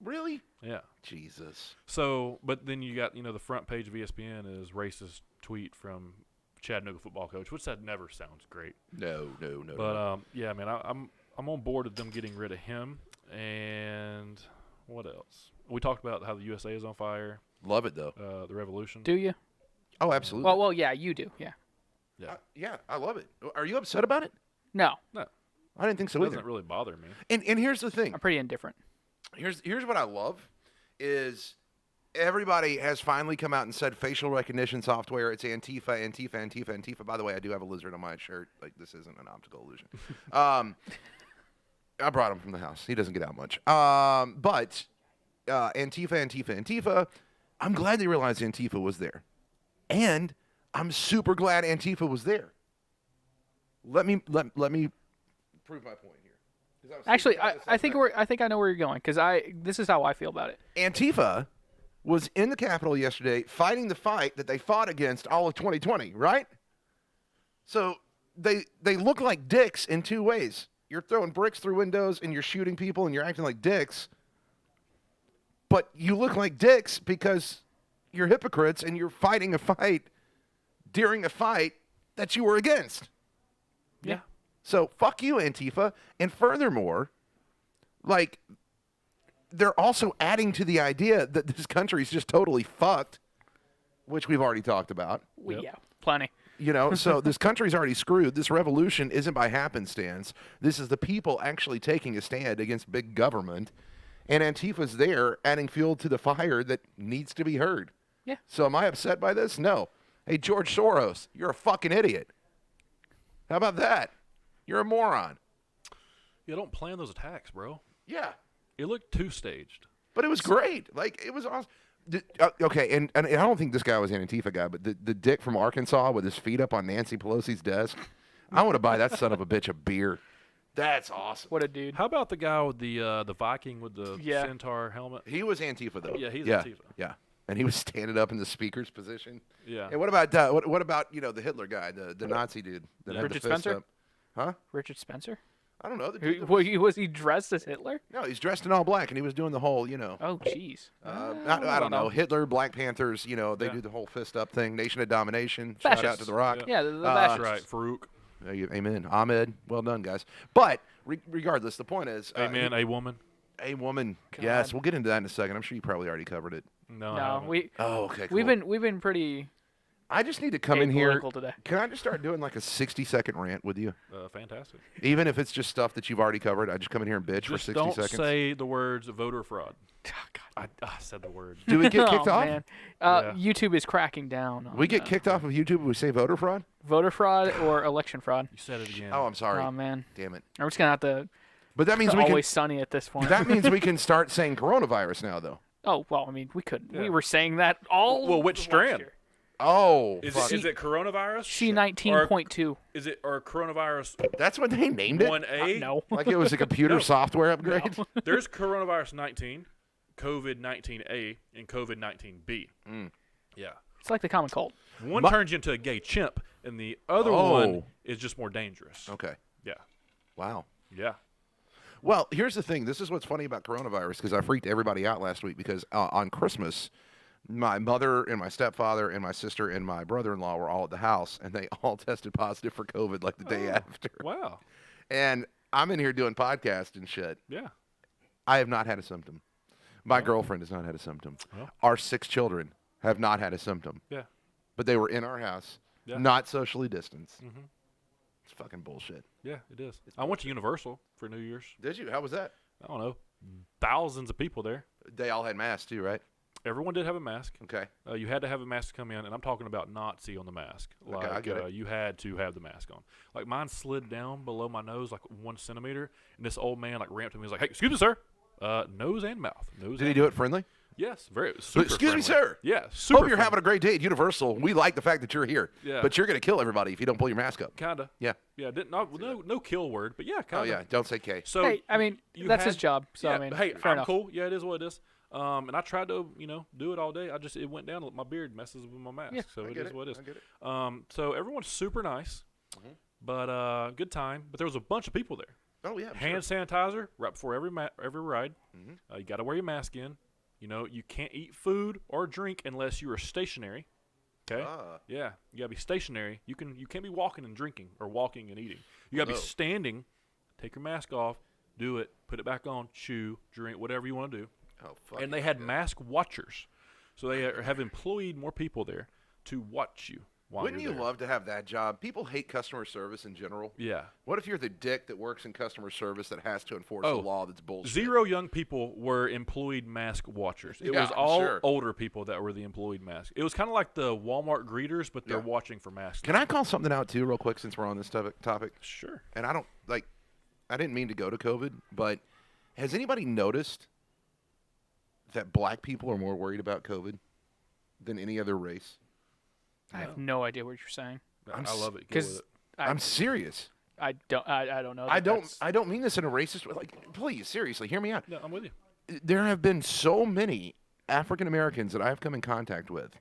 really? Yeah. Jesus. So, but then you got, the front page of ESPN is racist tweet from Chattanooga football coach, which that never sounds great. No. But yeah, man, I'm on board with them getting rid of him. And what else? We talked about how the USA is on fire. Love it though. The revolution. Do you? Oh, absolutely. Well, yeah, you do. Yeah. Yeah. I love it. Are you upset about it? No, No, I didn't think so it either. doesn't really bother me. And here's the thing. I'm pretty indifferent. Here's what I love is everybody has finally come out and said facial recognition software. It's Antifa. By the way, I do have a lizard on my shirt. Like, this isn't an optical illusion. I brought him from the house. He doesn't get out much. But Antifa. I'm glad they realized Antifa was there. And I'm super glad Antifa was there. Let me prove my point here. 'Cause I was Actually, thinking about this I think last night. I think I know where you're going, because this is how I feel about it. Antifa was in the Capitol yesterday fighting the fight that they fought against all of 2020, right? So they look like dicks in two ways. You're throwing bricks through windows and you're shooting people and you're acting like dicks. But you look like dicks because you're hypocrites and you're fighting a fight during a fight that you were against. Yeah. So fuck you, Antifa. And furthermore, like, they're also adding to the idea that this country's just totally fucked, which we've already talked about. Yep. Yeah, plenty. So this country's already screwed. This revolution isn't by happenstance. This is the people actually taking a stand against big government. and Antifa's there adding fuel to the fire that needs to be heard. Yeah. So am I upset by this? No. Hey, George Soros, you're a fucking idiot. How about that? You're a moron. Yeah, don't plan those attacks, bro. Yeah. It looked two-staged. But it was great. Like, it was awesome. Okay, and I don't think this guy was an Antifa guy, but the dick from Arkansas with his feet up on Nancy Pelosi's desk, I want to buy that son of a bitch a beer. That's awesome. What a dude. How about the guy with the Viking with the Yeah. centaur helmet? He was Antifa, though. Yeah, he's Antifa. Yeah. And he was standing up in the speaker's position. Yeah. And what about what about the Hitler guy, the Nazi dude? That had the Richard fist Spencer? up? Huh? Richard Spencer? I don't know. The dude that Was he dressed as Hitler? no, he's dressed in all black, and he was doing the whole, Oh, jeez. I don't know. Hitler, Black Panthers, they Yeah. do the whole fist up thing. Nation of Domination. Shout out Fascists. to The Rock. Yeah, the That's fascists. right, Farouk. Amen. Ahmed. Well done, guys. But regardless, the point is, Amen, a woman. a woman. God. Yes, we'll get into that in a second. I'm sure you probably already covered it. No, I No, haven't. Oh, okay. Cool. we've been pretty I just need to come in here. apolitical today. Can I just start doing like a 60-second rant with you? Fantastic. Even if it's just stuff that you've already covered, I just come in here and bitch for Just 60 don't seconds. say the words voter fraud. Oh, God. I said the word. Do we get kicked Oh, off? Man. Yeah. YouTube is cracking down. On, We get kicked off of YouTube if we say voter fraud? voter fraud or election fraud. You said it again. Oh, I'm sorry. Oh man, Damn it. I'm just gonna have to. But that means we Always can. sunny at this point. That means we can start saying coronavirus now, though. Oh well, I mean, we could. Yeah. We were saying that all. Well, which last strand? year. Oh, Is fuck. it coronavirus? C19.2. Is it or coronavirus That's what they named it? 1A? No. Like it was a computer No. software upgrade? There's coronavirus 19, COVID 19A, and COVID 19B. Yeah. It's like the common cold. One My- turns you into a gay chimp, and the other Oh. one is just more dangerous. Okay. Yeah. Wow. Yeah. Well, here's the thing. This is what's funny about coronavirus because I freaked everybody out last week because on Christmas, my mother and my stepfather and my sister and my brother-in-law were all at the house, and they all tested positive for COVID like the day after. Wow. And I'm in here doing podcasts and shit. Yeah. I have not had a symptom. My girlfriend has not had a symptom. Well. Our 6 children have not had a symptom. Yeah. But they were in our house, Yeah. not socially distanced. Mhm. It's fucking bullshit. Yeah, it is. I went to Universal for New Year's. Did you? How was that? I don't know. Thousands of people there. They all had masks too, right? Everyone did have a mask. Okay. You had to have a mask to come in, and I'm talking about Nazi on the mask. Okay, I get it. You had to have the mask on. Like mine slid down below my nose like 1 centimeter, and this old man like ramped to me. He was like, "Hey, excuse me, sir. Nose and mouth. Nose." Did he do it friendly? Yes, very. Super Excuse me, friendly. sir. Yeah, super. Hope you're having a great day at Universal. We like the fact that you're here. Yeah. But you're going to kill everybody if you don't pull your mask up. Kinda. Yeah. Yeah. No kill word, but yeah, kinda. Oh, yeah. Don't say K. So Hey, I mean, you that's his had- job. So yeah, I mean, hey, fair I'm enough. cool. Yeah, it is what it is. And I tried to, do it all day. It went down. My beard messes with my mask, Yeah, so I it get is what it is. I get it. So everyone's super nice, but good time. But there was a bunch of people there. Oh, yeah. Hand sanitizer right before every ride. Mm-hmm. You got to wear your mask in. You can't eat food or drink unless you are stationary. Okay. Ah. Yeah, you gotta be stationary. You can't be walking and drinking or walking and eating. You gotta Oh. be standing. Take your mask off. Do it. Put it back on. Chew. Drink. Whatever you want to do. Oh, fuck. And they had mask watchers, so they have employed more people there to watch you while Wouldn't you you're there. love to have that job? People hate customer service in general. Yeah. What if you're the dick that works in customer service that has to enforce Oh, a law that's bullshit? 0 young people were employed mask watchers. It Yeah, was I'm all sure. older people that were the employed mask. It was kind of like the Walmart greeters, but they're Yeah. watching for masks. Can I call something out, too, real quick, since we're on this topic? Sure. And I didn't mean to go to COVID, but has anybody noticed that black people are more worried about COVID than any other race? I have no idea what you're saying. I love it. Go 'Cause with it. I'm serious. I don't know. I that don't. that's- I don't mean this in a racist way. Like, please, seriously, hear me out. No, I'm with you. There have been so many African Americans that I have come in contact with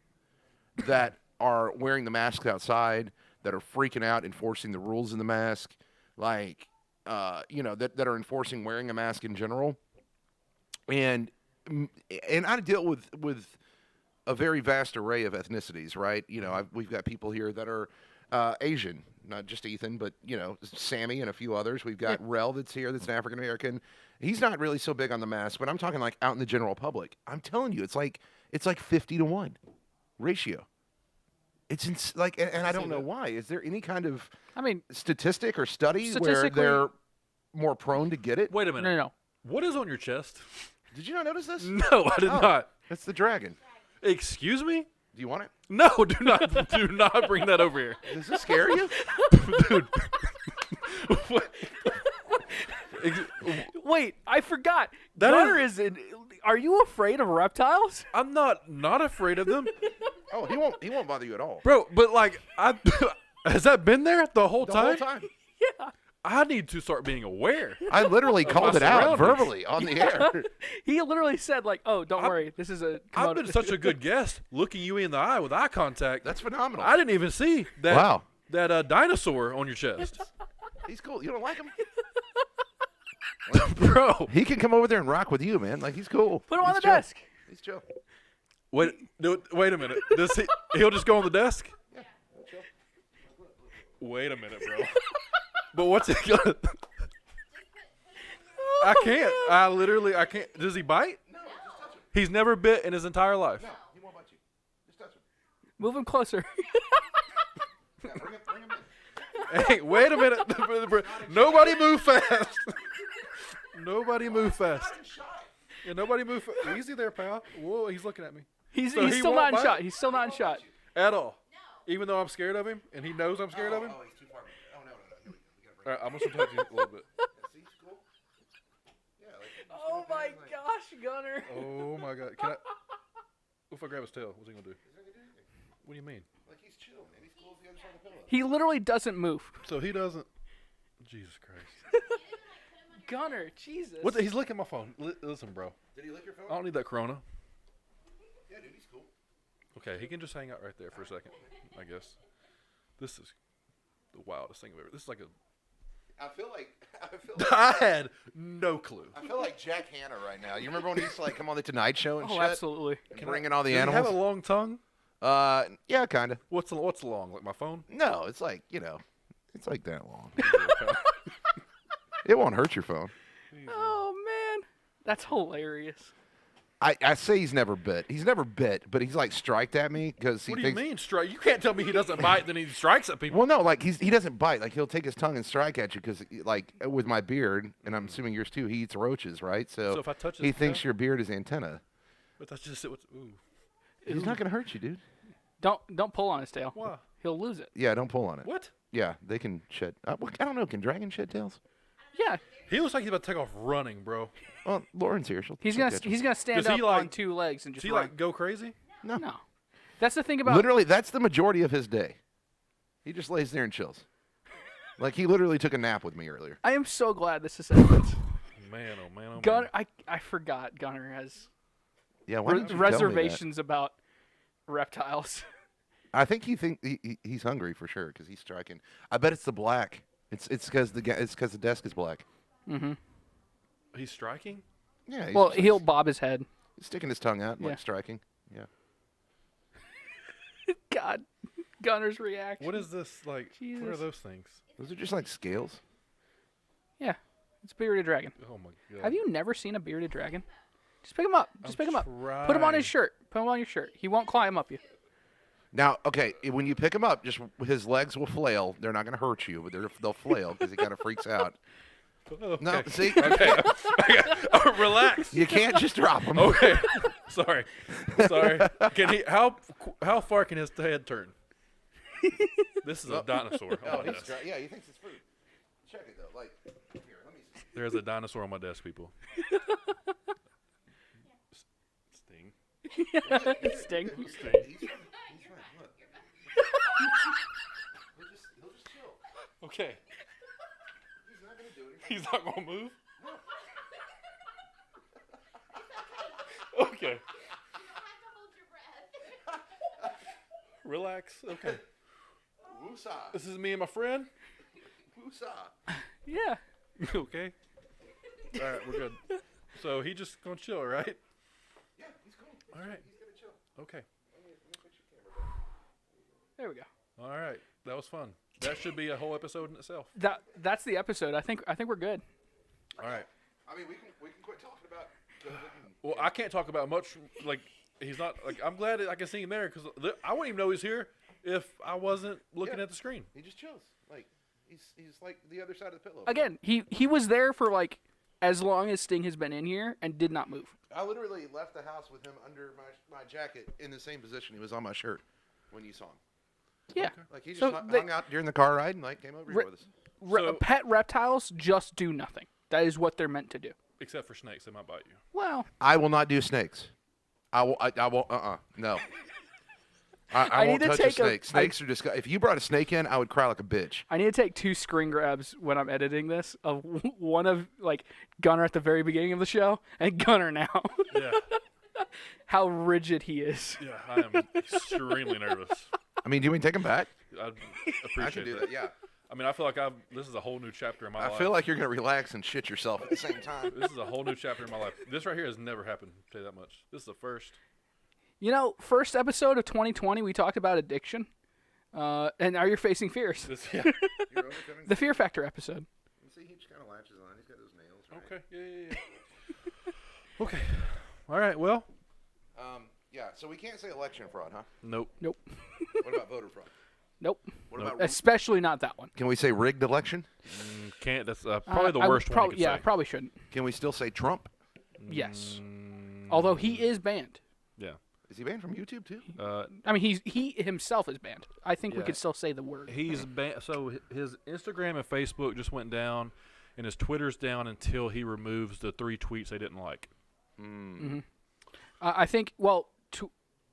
that are wearing the masks outside, that are freaking out, enforcing the rules in the mask, like, that are enforcing wearing a mask in general. And I deal with a very vast array of ethnicities, right? We've got people here that are Asian, not just Ethan, but Sammy and a few others. We've got Rel that's here, that's an African American. He's not really so big on the mask, but I'm talking like out in the general public. I'm telling you, it's like 50-1 ratio. It's and I don't know why. Is there any kind of I mean, statistic or study where Statistically- they're more prone to get it? Wait a minute. no. What is on your chest? Did you not notice this? No, I did Oh, not. It's the dragon. Excuse me? Do you want it? No, do not bring that over here. Does this scare you? Dude. What? Wait, I forgot. That Gunner is in. Are you afraid of reptiles? I'm not afraid of them. Oh, he won't bother you at all. Bro, but like has that been there the whole The time? whole time. Yeah. I need to start being aware. I literally called my it out surroundings. verbally on the air. He literally said like, "Oh, don't worry. This is a." I've been such a good guest, looking you in the eye with eye contact. That's phenomenal. I didn't even see that Wow. that dinosaur on your chest. He's cool. You don't like him? Bro. He can come over there and rock with you, man. Like, he's cool. Put him on He's the chill. desk. He's chill. Wait a minute. He'll just go on the desk? Yeah, chill. Wait a minute, bro. But what's it gonna I can't. Does he bite? No, just touch him. He's never bit in his entire life. No, he won't bite you. Just touch him. Move him closer. Yeah, bring him in. Hey, wait a minute. Nobody move fast. Nobody move fast. Yeah, nobody move easy there, pal. Whoa, he's looking at me. He's So he still won't not in bite? shot. He's still not in shot. At all. Even though I'm scared of him, and he knows I'm scared of him. Oh, he's too far. Oh, no. We gotta bring All right, I'm gonna start touching you a little bit. him. See, he's cool. Yeah, like, Oh my gosh, Gunner. Oh my god. Can I? What if I grab his tail? What's he gonna do? he's not gonna do anything. What do you mean? Like, he's chill, man. He's cool with the other side of the pillow. He literally doesn't move. So he doesn't. Jesus Christ. Gunner, Jesus. He's licking my phone. Listen, bro. Did he lick your phone? I don't need that Corona. Yeah, dude, he's cool. Okay, he can just hang out right there for a second, I guess. This is the wildest thing I've ever. This is like a. I feel like I had no clue. I feel like Jack Hanna right now. You remember when he used to like come on the Tonight Show and Oh, shit? absolutely. And bring in all the Does he animals. have a long tongue? Yeah, kind of. What's long? Like my phone? No, it's like, it's like that long. It won't hurt your phone. Oh man, that's hilarious. I say he's never bit. He's never bit, but he's like striked at me because he What do you thinks. mean strike? You can't tell me he doesn't bite, then he strikes at people. Well, no, like he doesn't bite. Like he'll take his tongue and strike at you because, like, with my beard, and I'm assuming yours too. He eats roaches, right? So if I touch his he thinks tail? your beard is antenna. But that's just it. Ooh. He's not gonna hurt you, dude. Don't pull on his tail. Why? He'll lose it. Yeah, don't pull on it. What? Yeah, they can shed. I don't know. Can dragons shed tails? Yeah, He looks like he's about to take off running, bro. Well, Lauren's here. She'll he's she'll gonna catch him. he's gonna stand Does he, up like- on two legs and Does just he run. like go crazy? No. No, that's the thing about. Literally, that's the majority of his day. He just lays there and chills. Like he literally took a nap with me earlier. I am so glad this has happened. Man, oh man, oh man. Gunner, I forgot Gunner has Yeah, why didn't you tell me that? reservations about reptiles. I think he's hungry for sure because he's striking. I bet it's the black. It's because the desk is black. Mm-hmm. He's striking? Yeah. He's Well, just, he'll bob his head. he's sticking his tongue out, and, Yeah. like striking. Yeah. God, Gunner's reaction. What is this like? What are Jesus. those things? Those are just like scales. Yeah, it's a bearded dragon. Oh my god. Have you never seen a bearded dragon? Just pick him up. Just pick him up. Put him on trying. his shirt. Put him on your shirt. He won't climb up you. Now, okay, when you pick him up, just his legs will flail. They're not going to hurt you, but they'll flail because he kind of freaks out. Okay. No, see, Okay. Oh, relax. you can't just drop him. Okay. Sorry. Can he? How far can his head turn? This is a dinosaur. Oh, on my he's desk. yeah, he thinks it's food. Check it though. Like, here, let me see. There's a dinosaur on my desk, people. Sting. Sting. He's fine. Look. He'll just chill. Okay. He's not going to do anything. He's not gonna move. Okay. Relax. Okay. Woosah. This is me and my friend. Woosah. Yeah. Okay. All right, we're good. So he just gonna chill, right? Yeah, he's cool. All right. He's going to chill. Okay. Let me fix your camera back. There we go. All right. That was fun. That should be a whole episode in itself. That's the episode. I think we're good. All right. I mean, we can quit talking about COVID and Well, I can't talk about much. Like he's not. Like I'm glad that I can see him there because I wouldn't even know he's here if I wasn't looking Yeah. at the screen. he just chills. Like he's like the other side of the pillow. Again, he was there for like as long as Sting has been in here and did not move. I literally left the house with him under my jacket in the same position he was on my shirt when you saw him. Yeah. Like he just So hung out during the car ride and like came over here with us. So- Pet reptiles just do nothing. That is what they're meant to do. Except for snakes, they might bite you. Well, I will not do snakes. I won't. No. I won't need to touch a take snake. Snakes are just. If you brought a snake in, I would cry like a bitch. I need to take 2 screen grabs when I'm editing this of one of like Gunner at the very beginning of the show and Gunner now. Yeah. How rigid he is. Yeah, I am extremely nervous. I mean, do you want me to take him back? I appreciate I can do that. that. Yeah. I mean, I feel like this is a whole new chapter in my life. I feel like you're gonna relax and shit yourself at the same time. This is a whole new chapter in my life. This right here has never happened, I'll tell you that much. This is the first. You know, first episode of 2020, we talked about addiction. And now you're facing fears. Yeah. You're overcoming. The Fear Factor episode. See, he just kind of latches on. He's got those nails. Right? Okay. Yeah. Okay. All right. Well. Yeah. So we can't say election fraud, huh? Nope. Nope. What about voter fraud? Nope. What about? Especially not that one. Can we say rigged election? Can't. That's probably the I would worst one you could yeah, say. probably shouldn't. Can we still say Trump? Yes. Although he is banned. Yeah. Is he banned from YouTube too? I mean, he himself is banned. I think we Yeah. could still say the word. He's banned. So his Instagram and Facebook just went down, and his Twitter's down until he removes the 3 tweets they didn't like. I think, well,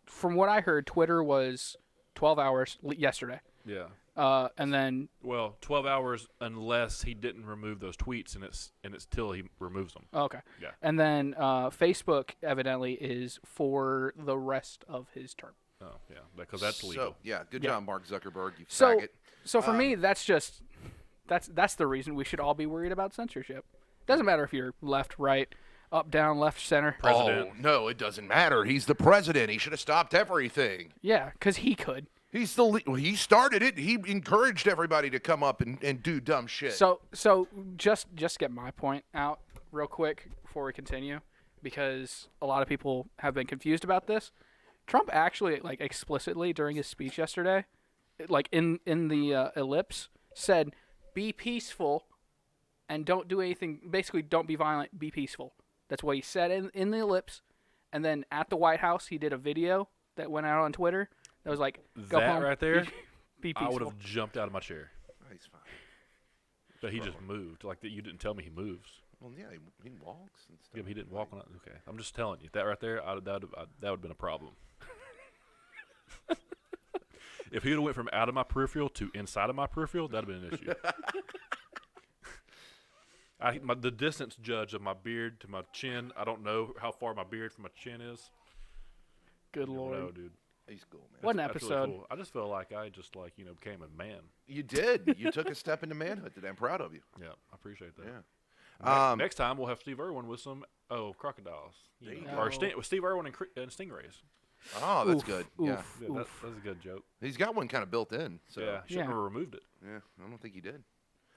from what I heard, Twitter was 12 hours yesterday. Yeah. And then, Well, 12 hours unless he didn't remove those tweets, and it's till he removes them. okay. Yeah. And then Facebook evidently is for the rest of his term. Oh, yeah, because that's legal. So, yeah. Good Yeah. job, Mark Zuckerberg. You So, faggot. so for me, that's the reason we should all be worried about censorship. Doesn't matter if you're left, right, up, down, left, center. President. Oh no, it doesn't matter. He's the president. He should have stopped everything. Yeah, because he could. He's he started it. He encouraged everybody to come up and do dumb shit. So just get my point out real quick before we continue, because a lot of people have been confused about this. Trump actually, like, explicitly during his speech yesterday, like in the ellipse, said, "Be peaceful, and don't do anything. Basically, don't be violent. Be peaceful." That's what he said in the ellipse. And then at the White House, he did a video that went out on Twitter that was like, "Go That home, right there, be I peaceful." would have jumped out of my chair. Oh, he's fine. But he just moved. Like, that you didn't tell me he moves. Well, yeah, he walks and stuff. Yeah, but he didn't walk on it. Okay, I'm just telling you. That right there, that would have been a problem. If he would have went from out of my peripheral to inside of my peripheral, that'd have been an issue. The distance judge of my beard to my chin, I don't know how far my beard from my chin is. Good I don't Lord. know, dude. He's cool, man. What an That's really episode. cool. I just feel like I just became a man. You did. You took a step into manhood today. I'm proud of you. Yeah, I appreciate that. Yeah. Next time we'll have Steve Irwin with some crocodiles. There you Or go. with Steve Irwin and stingrays. Oh, that's Oof, good. oof. Yeah. Yeah, that's a good joke. He's got one kind of built in. So Yeah, shouldn't Yeah. have removed it. yeah, I don't think he did.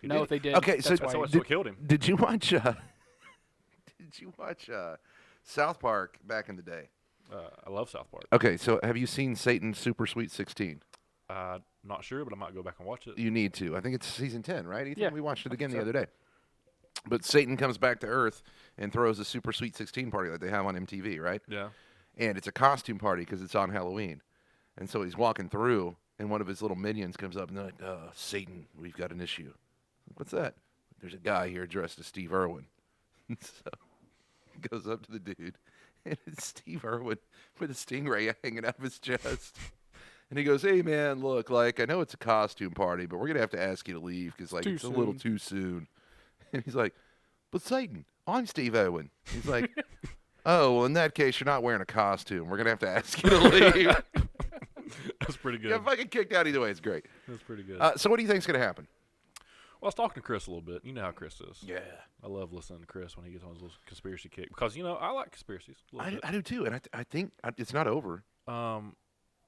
He No, did. they did. Okay, so That's That's why what he- killed him. Did you watch? Did you watch South Park back in the day? I love South Park. Okay, so have you seen Satan's Super Sweet 16? Not sure, but I might go back and watch it. You need to. I think it's season 10, right, Ethan? Yeah, We watched it again the so. other day. But Satan comes back to Earth and throws a Super Sweet 16 party like they have on MTV, right? Yeah. And it's a costume party because it's on Halloween. And so he's walking through, and one of his little minions comes up, and they're like, Satan, we've got an issue. What's that? There's a guy here dressed as Steve Irwin. So he goes up to the dude, and it's Steve Irwin with a stingray hanging out of his chest. And he goes, "Hey, man, look, like, I know it's a costume party, but we're going to have to ask you to leave because, like, Too it's a little soon." too soon." And he's like, "But Satan, I'm Steve Irwin." He's like, "Oh, well, in that case, you're not wearing a costume. We're going to have to ask you to leave." That's pretty good. Yeah, if I get kicked out either way, it's great. That's pretty good. So what do you think's going to happen? Well, I was talking to Chris a little bit. You know how Chris is. Yeah. I love listening to Chris when he gets on his little conspiracy kick because, I like conspiracies a little bit. I do too, and I think it's not over.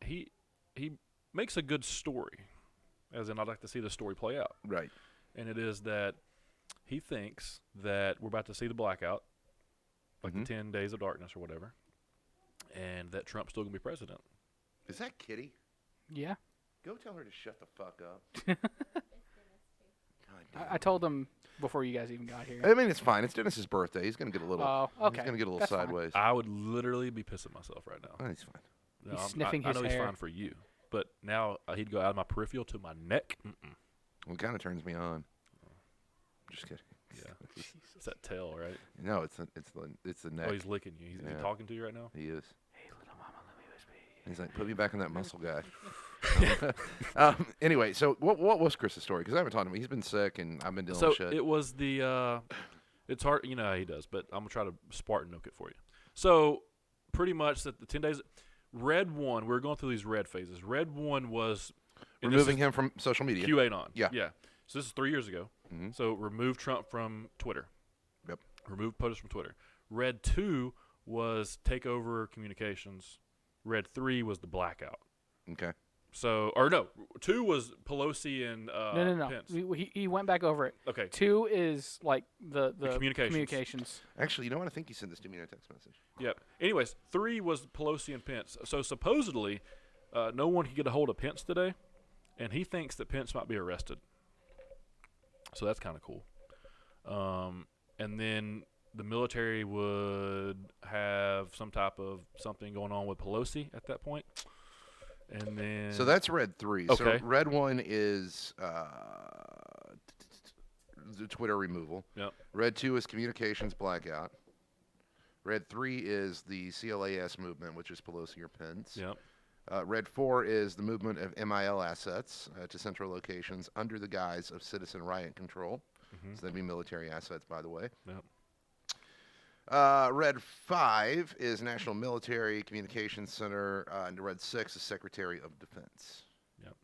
He makes a good story, as in I'd like to see the story play out. Right. And it is that he thinks that we're about to see the blackout, like the 10 days of darkness or whatever, and that Trump's still going to be president. Is that Kitty? Yeah. Go tell her to shut the fuck up. God I told him before you guys even got here. I mean, it's fine. It's Dennis's birthday. He's gonna get a little. Oh, okay. He's gonna get a little That's fine. sideways. I would literally be pissing myself right now. Oh, he's fine. No, He's I'm- sniffing I his know he's hair. fine for you, but now he'd go out of my peripheral to my neck. Mm-mm. Well, it kind of turns me on. Just kidding. Yeah, it's that tail, right? No, it's the neck. Oh, he's licking you. He's Yeah. talking to you right now. He is. Hey, little mama, let me whisper. He's like, put me back in that muscle guy. Anyway, so what was Chris's story? Because I haven't talked to him. He's been sick, and I've been dealing So with shit. it was the. It's hard, you know how he does, but I'm gonna try to Spartan milk it for you. So pretty much that the 10 days. Red one, we were going through these red phases. Red one was and this Removing is him from social media. QAnon. Yeah. Yeah. So this is 3 years ago. Mm-hmm. So remove Trump from Twitter. Yep. Remove POTUS from Twitter. Red 2 was take over communications. Red 3 was the blackout. Okay. So, or no, 2 was Pelosi and No. Pence. He went back over it. Okay. 2 is like the communications. communications. Actually, you know what? I think you sent this to me in a text message. Yep. Anyways, 3 was Pelosi and Pence. So supposedly, no one could get a hold of Pence today, and he thinks that Pence might be arrested. So that's kind of cool. And then the military would have some type of something going on with Pelosi at that point. And then So that's red 3. Okay. So red 1 is the Twitter removal. Yep. Red 2 is communications blackout. Red 3 is the CLAS movement, which is Pelosi or Pence. Yep. Red 4 is the movement of MIL assets to central locations under the guise of citizen riot control. Mhm. So that'd be military assets, by the way. Yep. Red 5 is National Military Communications Center, and Red 6 is Secretary of Defense. Yep.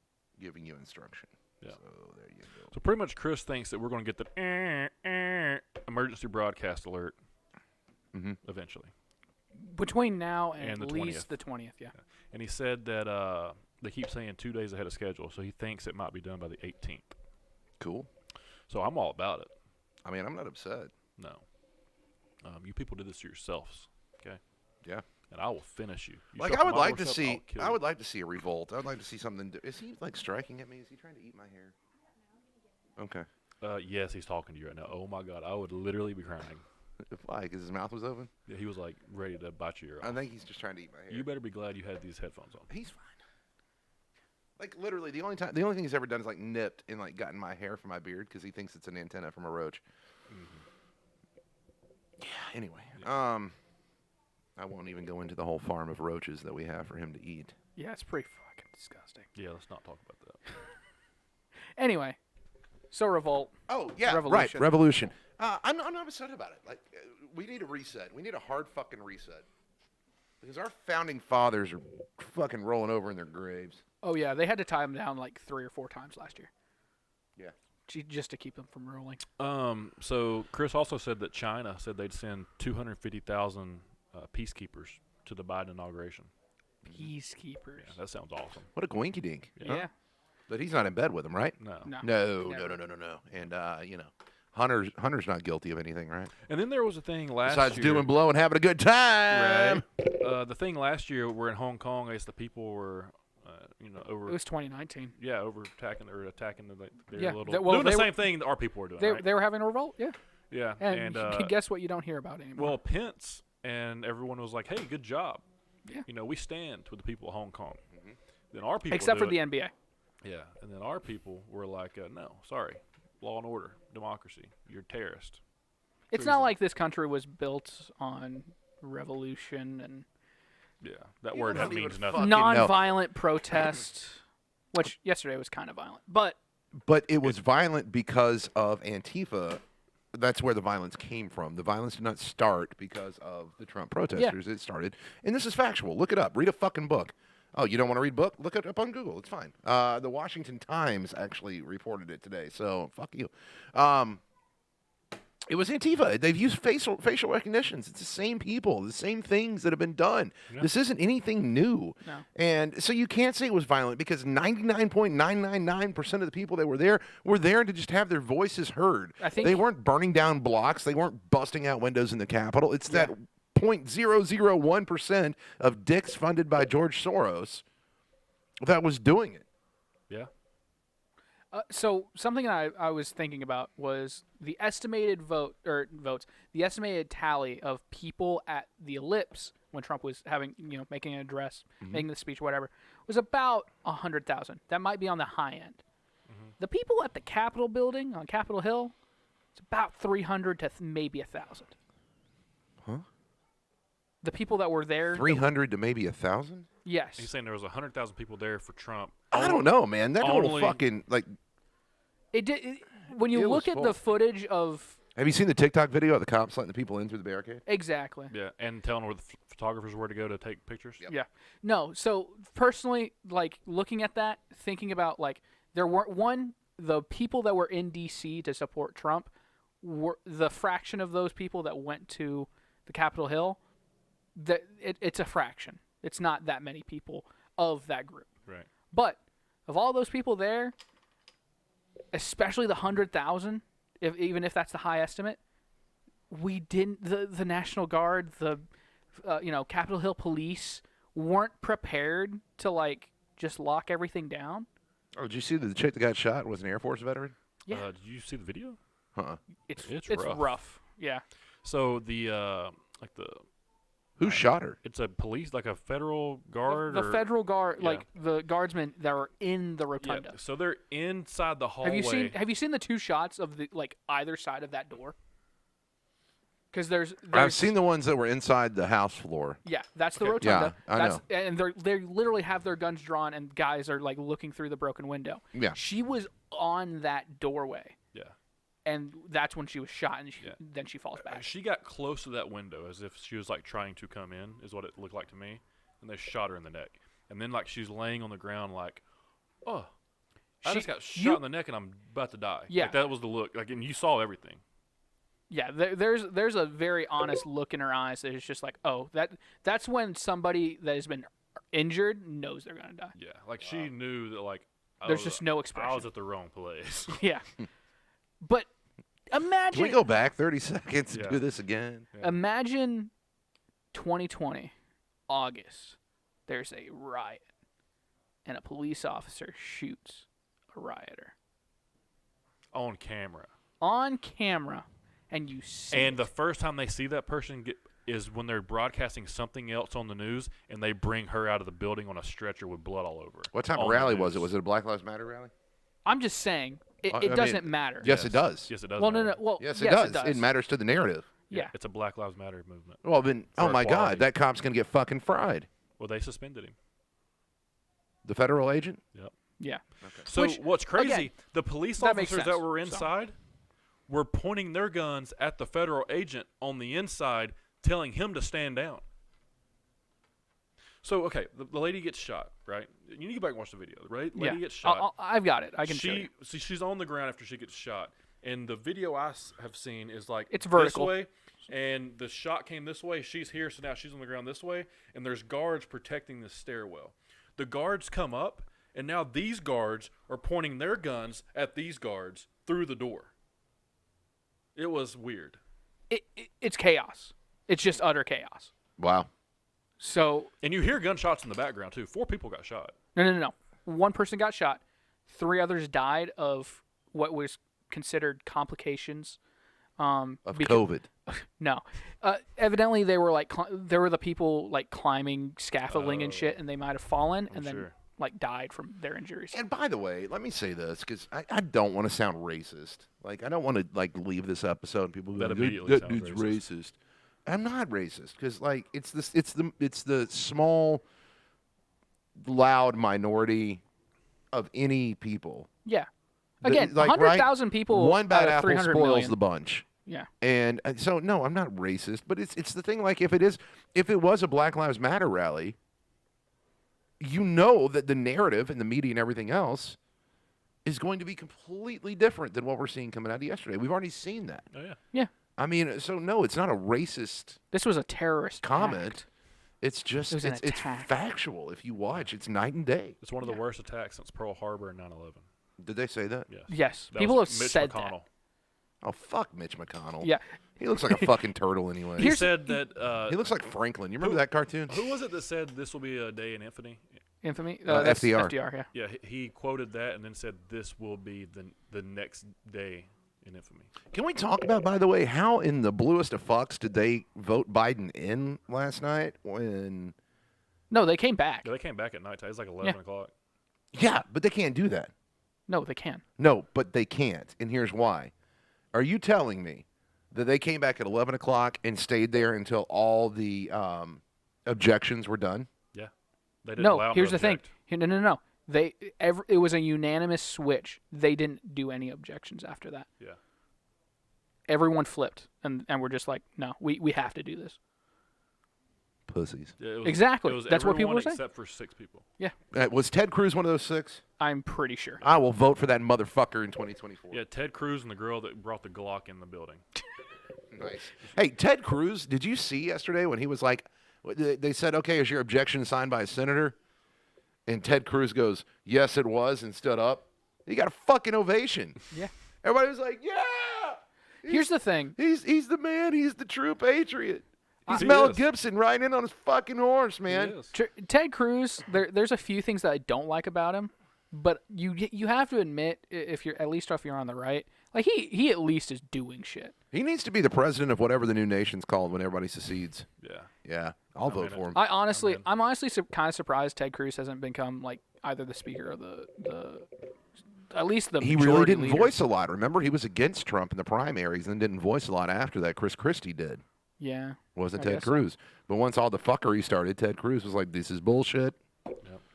Giving you instruction. Yep. So there you go. So pretty much Chris thinks that we're going to get the emergency broadcast alert Mm-hmm. eventually. Between now and, And at the least 20th. the 20th, yeah. And he said that they keep saying 2 days ahead of schedule, so he thinks it might be done by the 18th. Cool. So I'm all about it. I mean, I'm not upset. No. You people did this to yourselves, okay? Yeah. And I will finish you. You Like show I up would on my like to doorstep, see. I'll kill I you. would like to see a revolt. I would like to see something. Is he like striking at me? Is he trying to eat my hair? Okay. Yes, he's talking to you right now. Oh my God, I would literally be crying. Why? Because his mouth was open. Yeah, he was like ready to bite your ear I off. think he's just trying to eat my hair. You better be glad you had these headphones on. He's fine. Like literally, the only thing he's ever done is like nipped and like gotten my hair from my beard because he thinks it's an antenna from a roach. Yeah. Anyway, I won't even go into the whole farm of roaches that we have for him to eat. Yeah, it's pretty fucking disgusting. Yeah, let's not talk about that. Anyway, so revolt. Oh yeah, Revolution. right. Revolution. I'm not upset about it. Like we need a reset. We need a hard fucking reset because our founding fathers are fucking rolling over in their graves. Oh yeah, they had to tie them down like 3 or 4 times last year. Yeah. Just to keep them from ruling. So Chris also said that China said they'd send 250,000 peacekeepers to the Biden inauguration. Peacekeepers. Yeah, that sounds awesome. What a goinky dink. Yeah. But he's not in bed with him, right? No. No. No. And you know, Hunter's not guilty of anything, right? And then there was a thing last Besides year. doing blow and having a good time. The thing last year, we're in Hong Kong. I guess the people were, over. It was 2019. Yeah, attacking their Yeah, little that- well, doing the they same thing that our people were doing. They, right? they were having a revolt, yeah. Yeah, And guess what you don't hear about anymore. well, Pence and everyone was like, "Hey, good job." Yeah. We stand with the people of Hong Kong. Then our people, Except do for the it. NBA. Yeah, and then our people were like, "No, sorry, law and order, democracy. You're terrorist." It's Treason. not like this country was built on revolution and Yeah, that You word don't means even nothing. fucking know. non-violent protest, which yesterday was kind of violent. But But it was violent because of Antifa. That's where the violence came from. The violence did not start because of the Trump protesters. It started, and this is factual. Look it up. Read a fucking book. Oh, you don't want to read book? Look it up on Google. It's fine. The Washington Times actually reported it today. So fuck you. It was Antifa. They've used facial recognitions. It's the same people, the same things that have been done. Yeah. This isn't anything new. No. And so you can't say it was violent because 99.999% of the people that were there to just have their voices heard. I think they weren't burning down blocks. They weren't busting out windows in the Capitol. It's that 0.001% of dicks funded by George Soros that was doing it. Yeah, So something I was thinking about was the estimated the estimated tally of people at the Ellipse when Trump was making an address, making the speech, whatever, was about 100,000. That might be on the high end. The people at the Capitol building on Capitol Hill, it's about 300 to maybe 1,000. Huh? The people that were there. 300 to maybe 1,000? Yes. He's saying there was 100,000 people there for Trump. I don't know, man. That little only- fucking like. It did. When you It look was at the full. footage of Have you seen the TikTok video of the cops letting the people in through the barricade? exactly. Yeah, and telling where the photographers were to go to take pictures. Yep. Yeah. No, so personally, like looking at that, thinking about like there weren't the people that were in DC to support Trump were the fraction of those people that went to the Capitol Hill. That it's a fraction. It's not that many people of that group. Right. But of all those people there, especially the 100,000, even if that's the high estimate, we didn't. The National Guard, the Capitol Hill Police weren't prepared to like just lock everything down. Oh, did you see the chick that got shot was an Air Force veteran? Yeah, Did you see the video? Huh? it's rough. rough. Yeah, So Who shot her? it's a police, like a federal guard. the or, federal guard, yeah. like the guardsmen that were in the Yeah, rotunda. so they're inside the hallway. Have you seen the two shots of the like either side of that door? Because there's I've seen the ones that were inside the house floor. Yeah, that's the Okay. rotunda. Yeah, I know. And they literally have their guns drawn, and guys are like looking through the broken window. Yeah. She was on that doorway, Yeah. and that's when she was shot, and Yeah. then she falls back. She got close to that window as if she was like trying to come in, is what it looked like to me. And they shot her in the neck. And then like she's laying on the ground like, oh, I just got shot in the neck and I'm about to die. Yeah. Like, that was the look. Like, and you saw everything. Yeah, there's a very honest look in her eyes that is just like, oh, that's when somebody that has been injured knows they're gonna die. Yeah. Like she knew that like There's just no I expression. was at the wrong place. Yeah, but imagine. Can we go back 30 seconds Yeah. and do this again? Imagine 2020, August, there's a riot, and a police officer shoots a rioter On camera. on camera, and you see And it. the first time they see that person is when they're broadcasting something else on the news, and they bring her out of the building on a stretcher with blood all over her. What type On of the rally was it? news. Was it a Black Lives Matter rally? I'm just saying, it I mean, doesn't matter. Yes, it does. Yes, it does. Well, no, matter. no. Well, Yes, yes, it does. It matters to the narrative. Yeah. It's a Black Lives Matter movement. Well, then, For oh my God, equality. that cop's going to get fucking fried. Well, they suspended him. The federal agent? Yep. Yeah. So Which, what's crazy? again, The police that makes officers that sense. were So- inside were pointing their guns at the federal agent on the inside, telling him to stand down. So okay, the lady gets shot, right? You need to go back and watch the video. The lady gets shot. I've got it. I can show you. She's on the ground after she gets shot, and the video I have seen is like It's vertical. this way, and the shot came this way. She's here, so now she's on the ground this way, and there's guards protecting the stairwell. The guards come up, and now these guards are pointing their guns at these guards through the door. It was weird. It's chaos. It's just utter chaos. Wow. So And you hear gunshots in the background too. 4 people got shot. no. One person got shot. 3 others died of what was considered complications. Of COVID. No, evidently they were like there were the people like climbing scaffolding and shit, and they might have fallen and then sure. like died from their injuries. And by the way, let me say this, because I don't want to sound racist. Like, I don't want to, like, leave this episode and people That go, immediately that sounds dude's racist. racist. I'm not racist, because, like, it's the small, loud minority of any people. Yeah, The- again, like, 100,000 people. One bad out of apple 300 spoils million. the bunch. Yeah, And so, no, I'm not racist, but it's the thing. Like, if it was a Black Lives Matter rally, you know that the narrative and the media and everything else is going to be completely different than what we're seeing coming out of yesterday. We've already seen that. Oh yeah. yeah. I mean, so no, it's not a racist This was a terrorist comment. act. It's just It was an it's attack. factual. If you watch, it's night and day. It's one of the worst attacks since Pearl Harbor and 9/11. Did they say that? Yes. Yes, That people was have Mitch said McConnell. Oh, fuck Mitch McConnell. that. Yeah, He looks like a fucking turtle anyway. He Here's- said that. He looks like Franklin. You remember that cartoon? Who was it that said this will be a day in infamy? Infamy. FDR. That's FDR. Yeah. Yeah, he quoted that and then said this will be the next day in infamy. Can we talk about, by the way, how in the bluest of fucks did they vote Biden in last night? When? No, they came back. Yeah, they came back at night. It was like 11 o'clock. Yeah, but they can't do that. No, they can. No, but they can't, and here's why. Are you telling me that they came back at 11 o'clock and stayed there until all the objections were done? Yeah. They didn't allow No, them here's to the thing. object. No. It was a unanimous switch. They didn't do any objections after that. Yeah. Everyone flipped, and we're just like, no, we have to do this. Pussies. Yeah, it was, Exactly. It was That's what people everyone were saying. except for 6 people. Yeah, Was Ted Cruz one of those 6? I'm pretty sure. I will vote for that motherfucker in 2024. Yeah, Ted Cruz and the girl that brought the Glock in the building. Nice. Hey, Ted Cruz, did you see yesterday when he was like, they said, okay, is your objection signed by a senator? And Ted Cruz goes, yes, it was, and stood up. He got a fucking ovation. Yeah. Everybody was like, yeah. Here's the thing. He's the man. He's the true patriot. He's He Mel is. Gibson riding in on his fucking horse, man. He is. Ted Cruz, there's a few things that I don't like about him, but you have to admit, if you're on the right, like he at least is doing shit. He needs to be the president of whatever the new nation's called when everybody secedes. Yeah. Yeah, I'll vote in for him. I'm honestly in. kind of surprised Ted Cruz hasn't become like either the speaker or the at least the He really majority didn't leader. voice a lot. Remember, he was against Trump in the primaries and didn't voice a lot after that. Chris Christie did. Yeah. Wasn't I Ted guess so. Cruz. But once all the fuckery started, Ted Cruz was like, this is bullshit.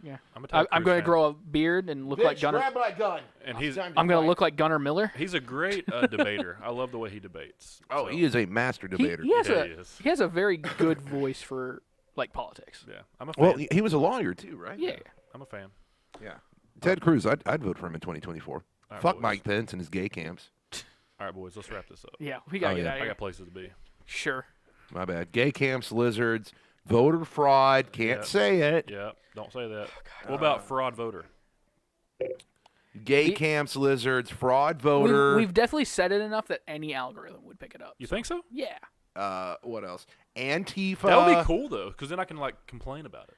Yeah. I'm a Ted I'm Cruz going to fan. grow a beard and look like Gunner. my gun. And he's I'm going to look like Gunner Miller. he's a great debater. I love the way he debates. Oh, So, he is a master debater. He has Yeah, a he is. he has a very good voice for like politics. Yeah, I'm a fan. Well, he was a lawyer too, right? Yeah. I'm a fan. Yeah. Ted Cruz, I'd vote for him in 2024. All right, Fuck boys. Mike Pence and his gay camps. All right, boys, let's wrap this up. Yeah, we gotta Oh, get yeah. out of I here. got places to be. Sure. My bad. Gay camps, lizards, voter fraud. Can't Yeah. say it. Yeah, don't say that. What about fraud voter? Gay The- camps, lizards, fraud voter. We've definitely said it enough that any algorithm would pick it up. You think so? Yeah. What else? Antifa. That would be cool though, because then I can like complain about it.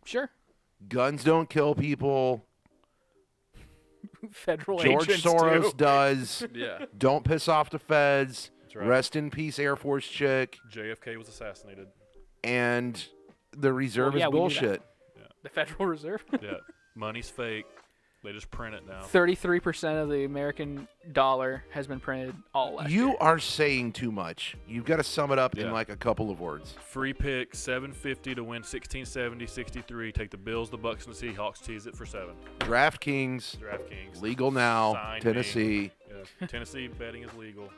Sure. Guns don't kill people. Federal George agents Soros do. does. Yeah. Don't piss off the feds. That's right. Rest in peace, Air Force chick. JFK was assassinated. And the reserve Well, yeah, is we knew that. bullshit. The Federal Reserve. Yeah, money's fake. They just print it now. 33% of the American dollar has been printed all last You year. are saying too much. You've got to sum it up in Yeah. like a couple of words. Free pick 750 to win 1670, 63. Take the Bills, the Bucks, and the Seahawks. Tease it for 7. DraftKings, DraftKings. legal now. Sign me. Tennessee. Yes. Tennessee betting is legal.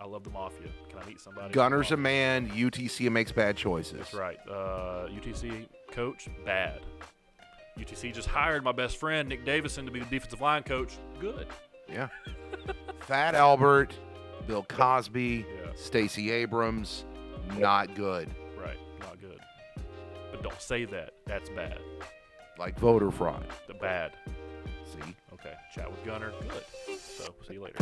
I love the Mafia. Can I meet somebody? Gunner's a Mafia? man. UTC makes bad choices. That's right. UTC coach, bad. UTC just hired my best friend, Nick Davison, to be the defensive line coach. Good. Yeah. Fat Albert, Bill Cosby, Yeah. Stacey Abrams, not good. Right. Not good. But don't say that. That's bad. Like voter fraud. The bad. See? Okay. Chat with Gunner. Good. So, see you later.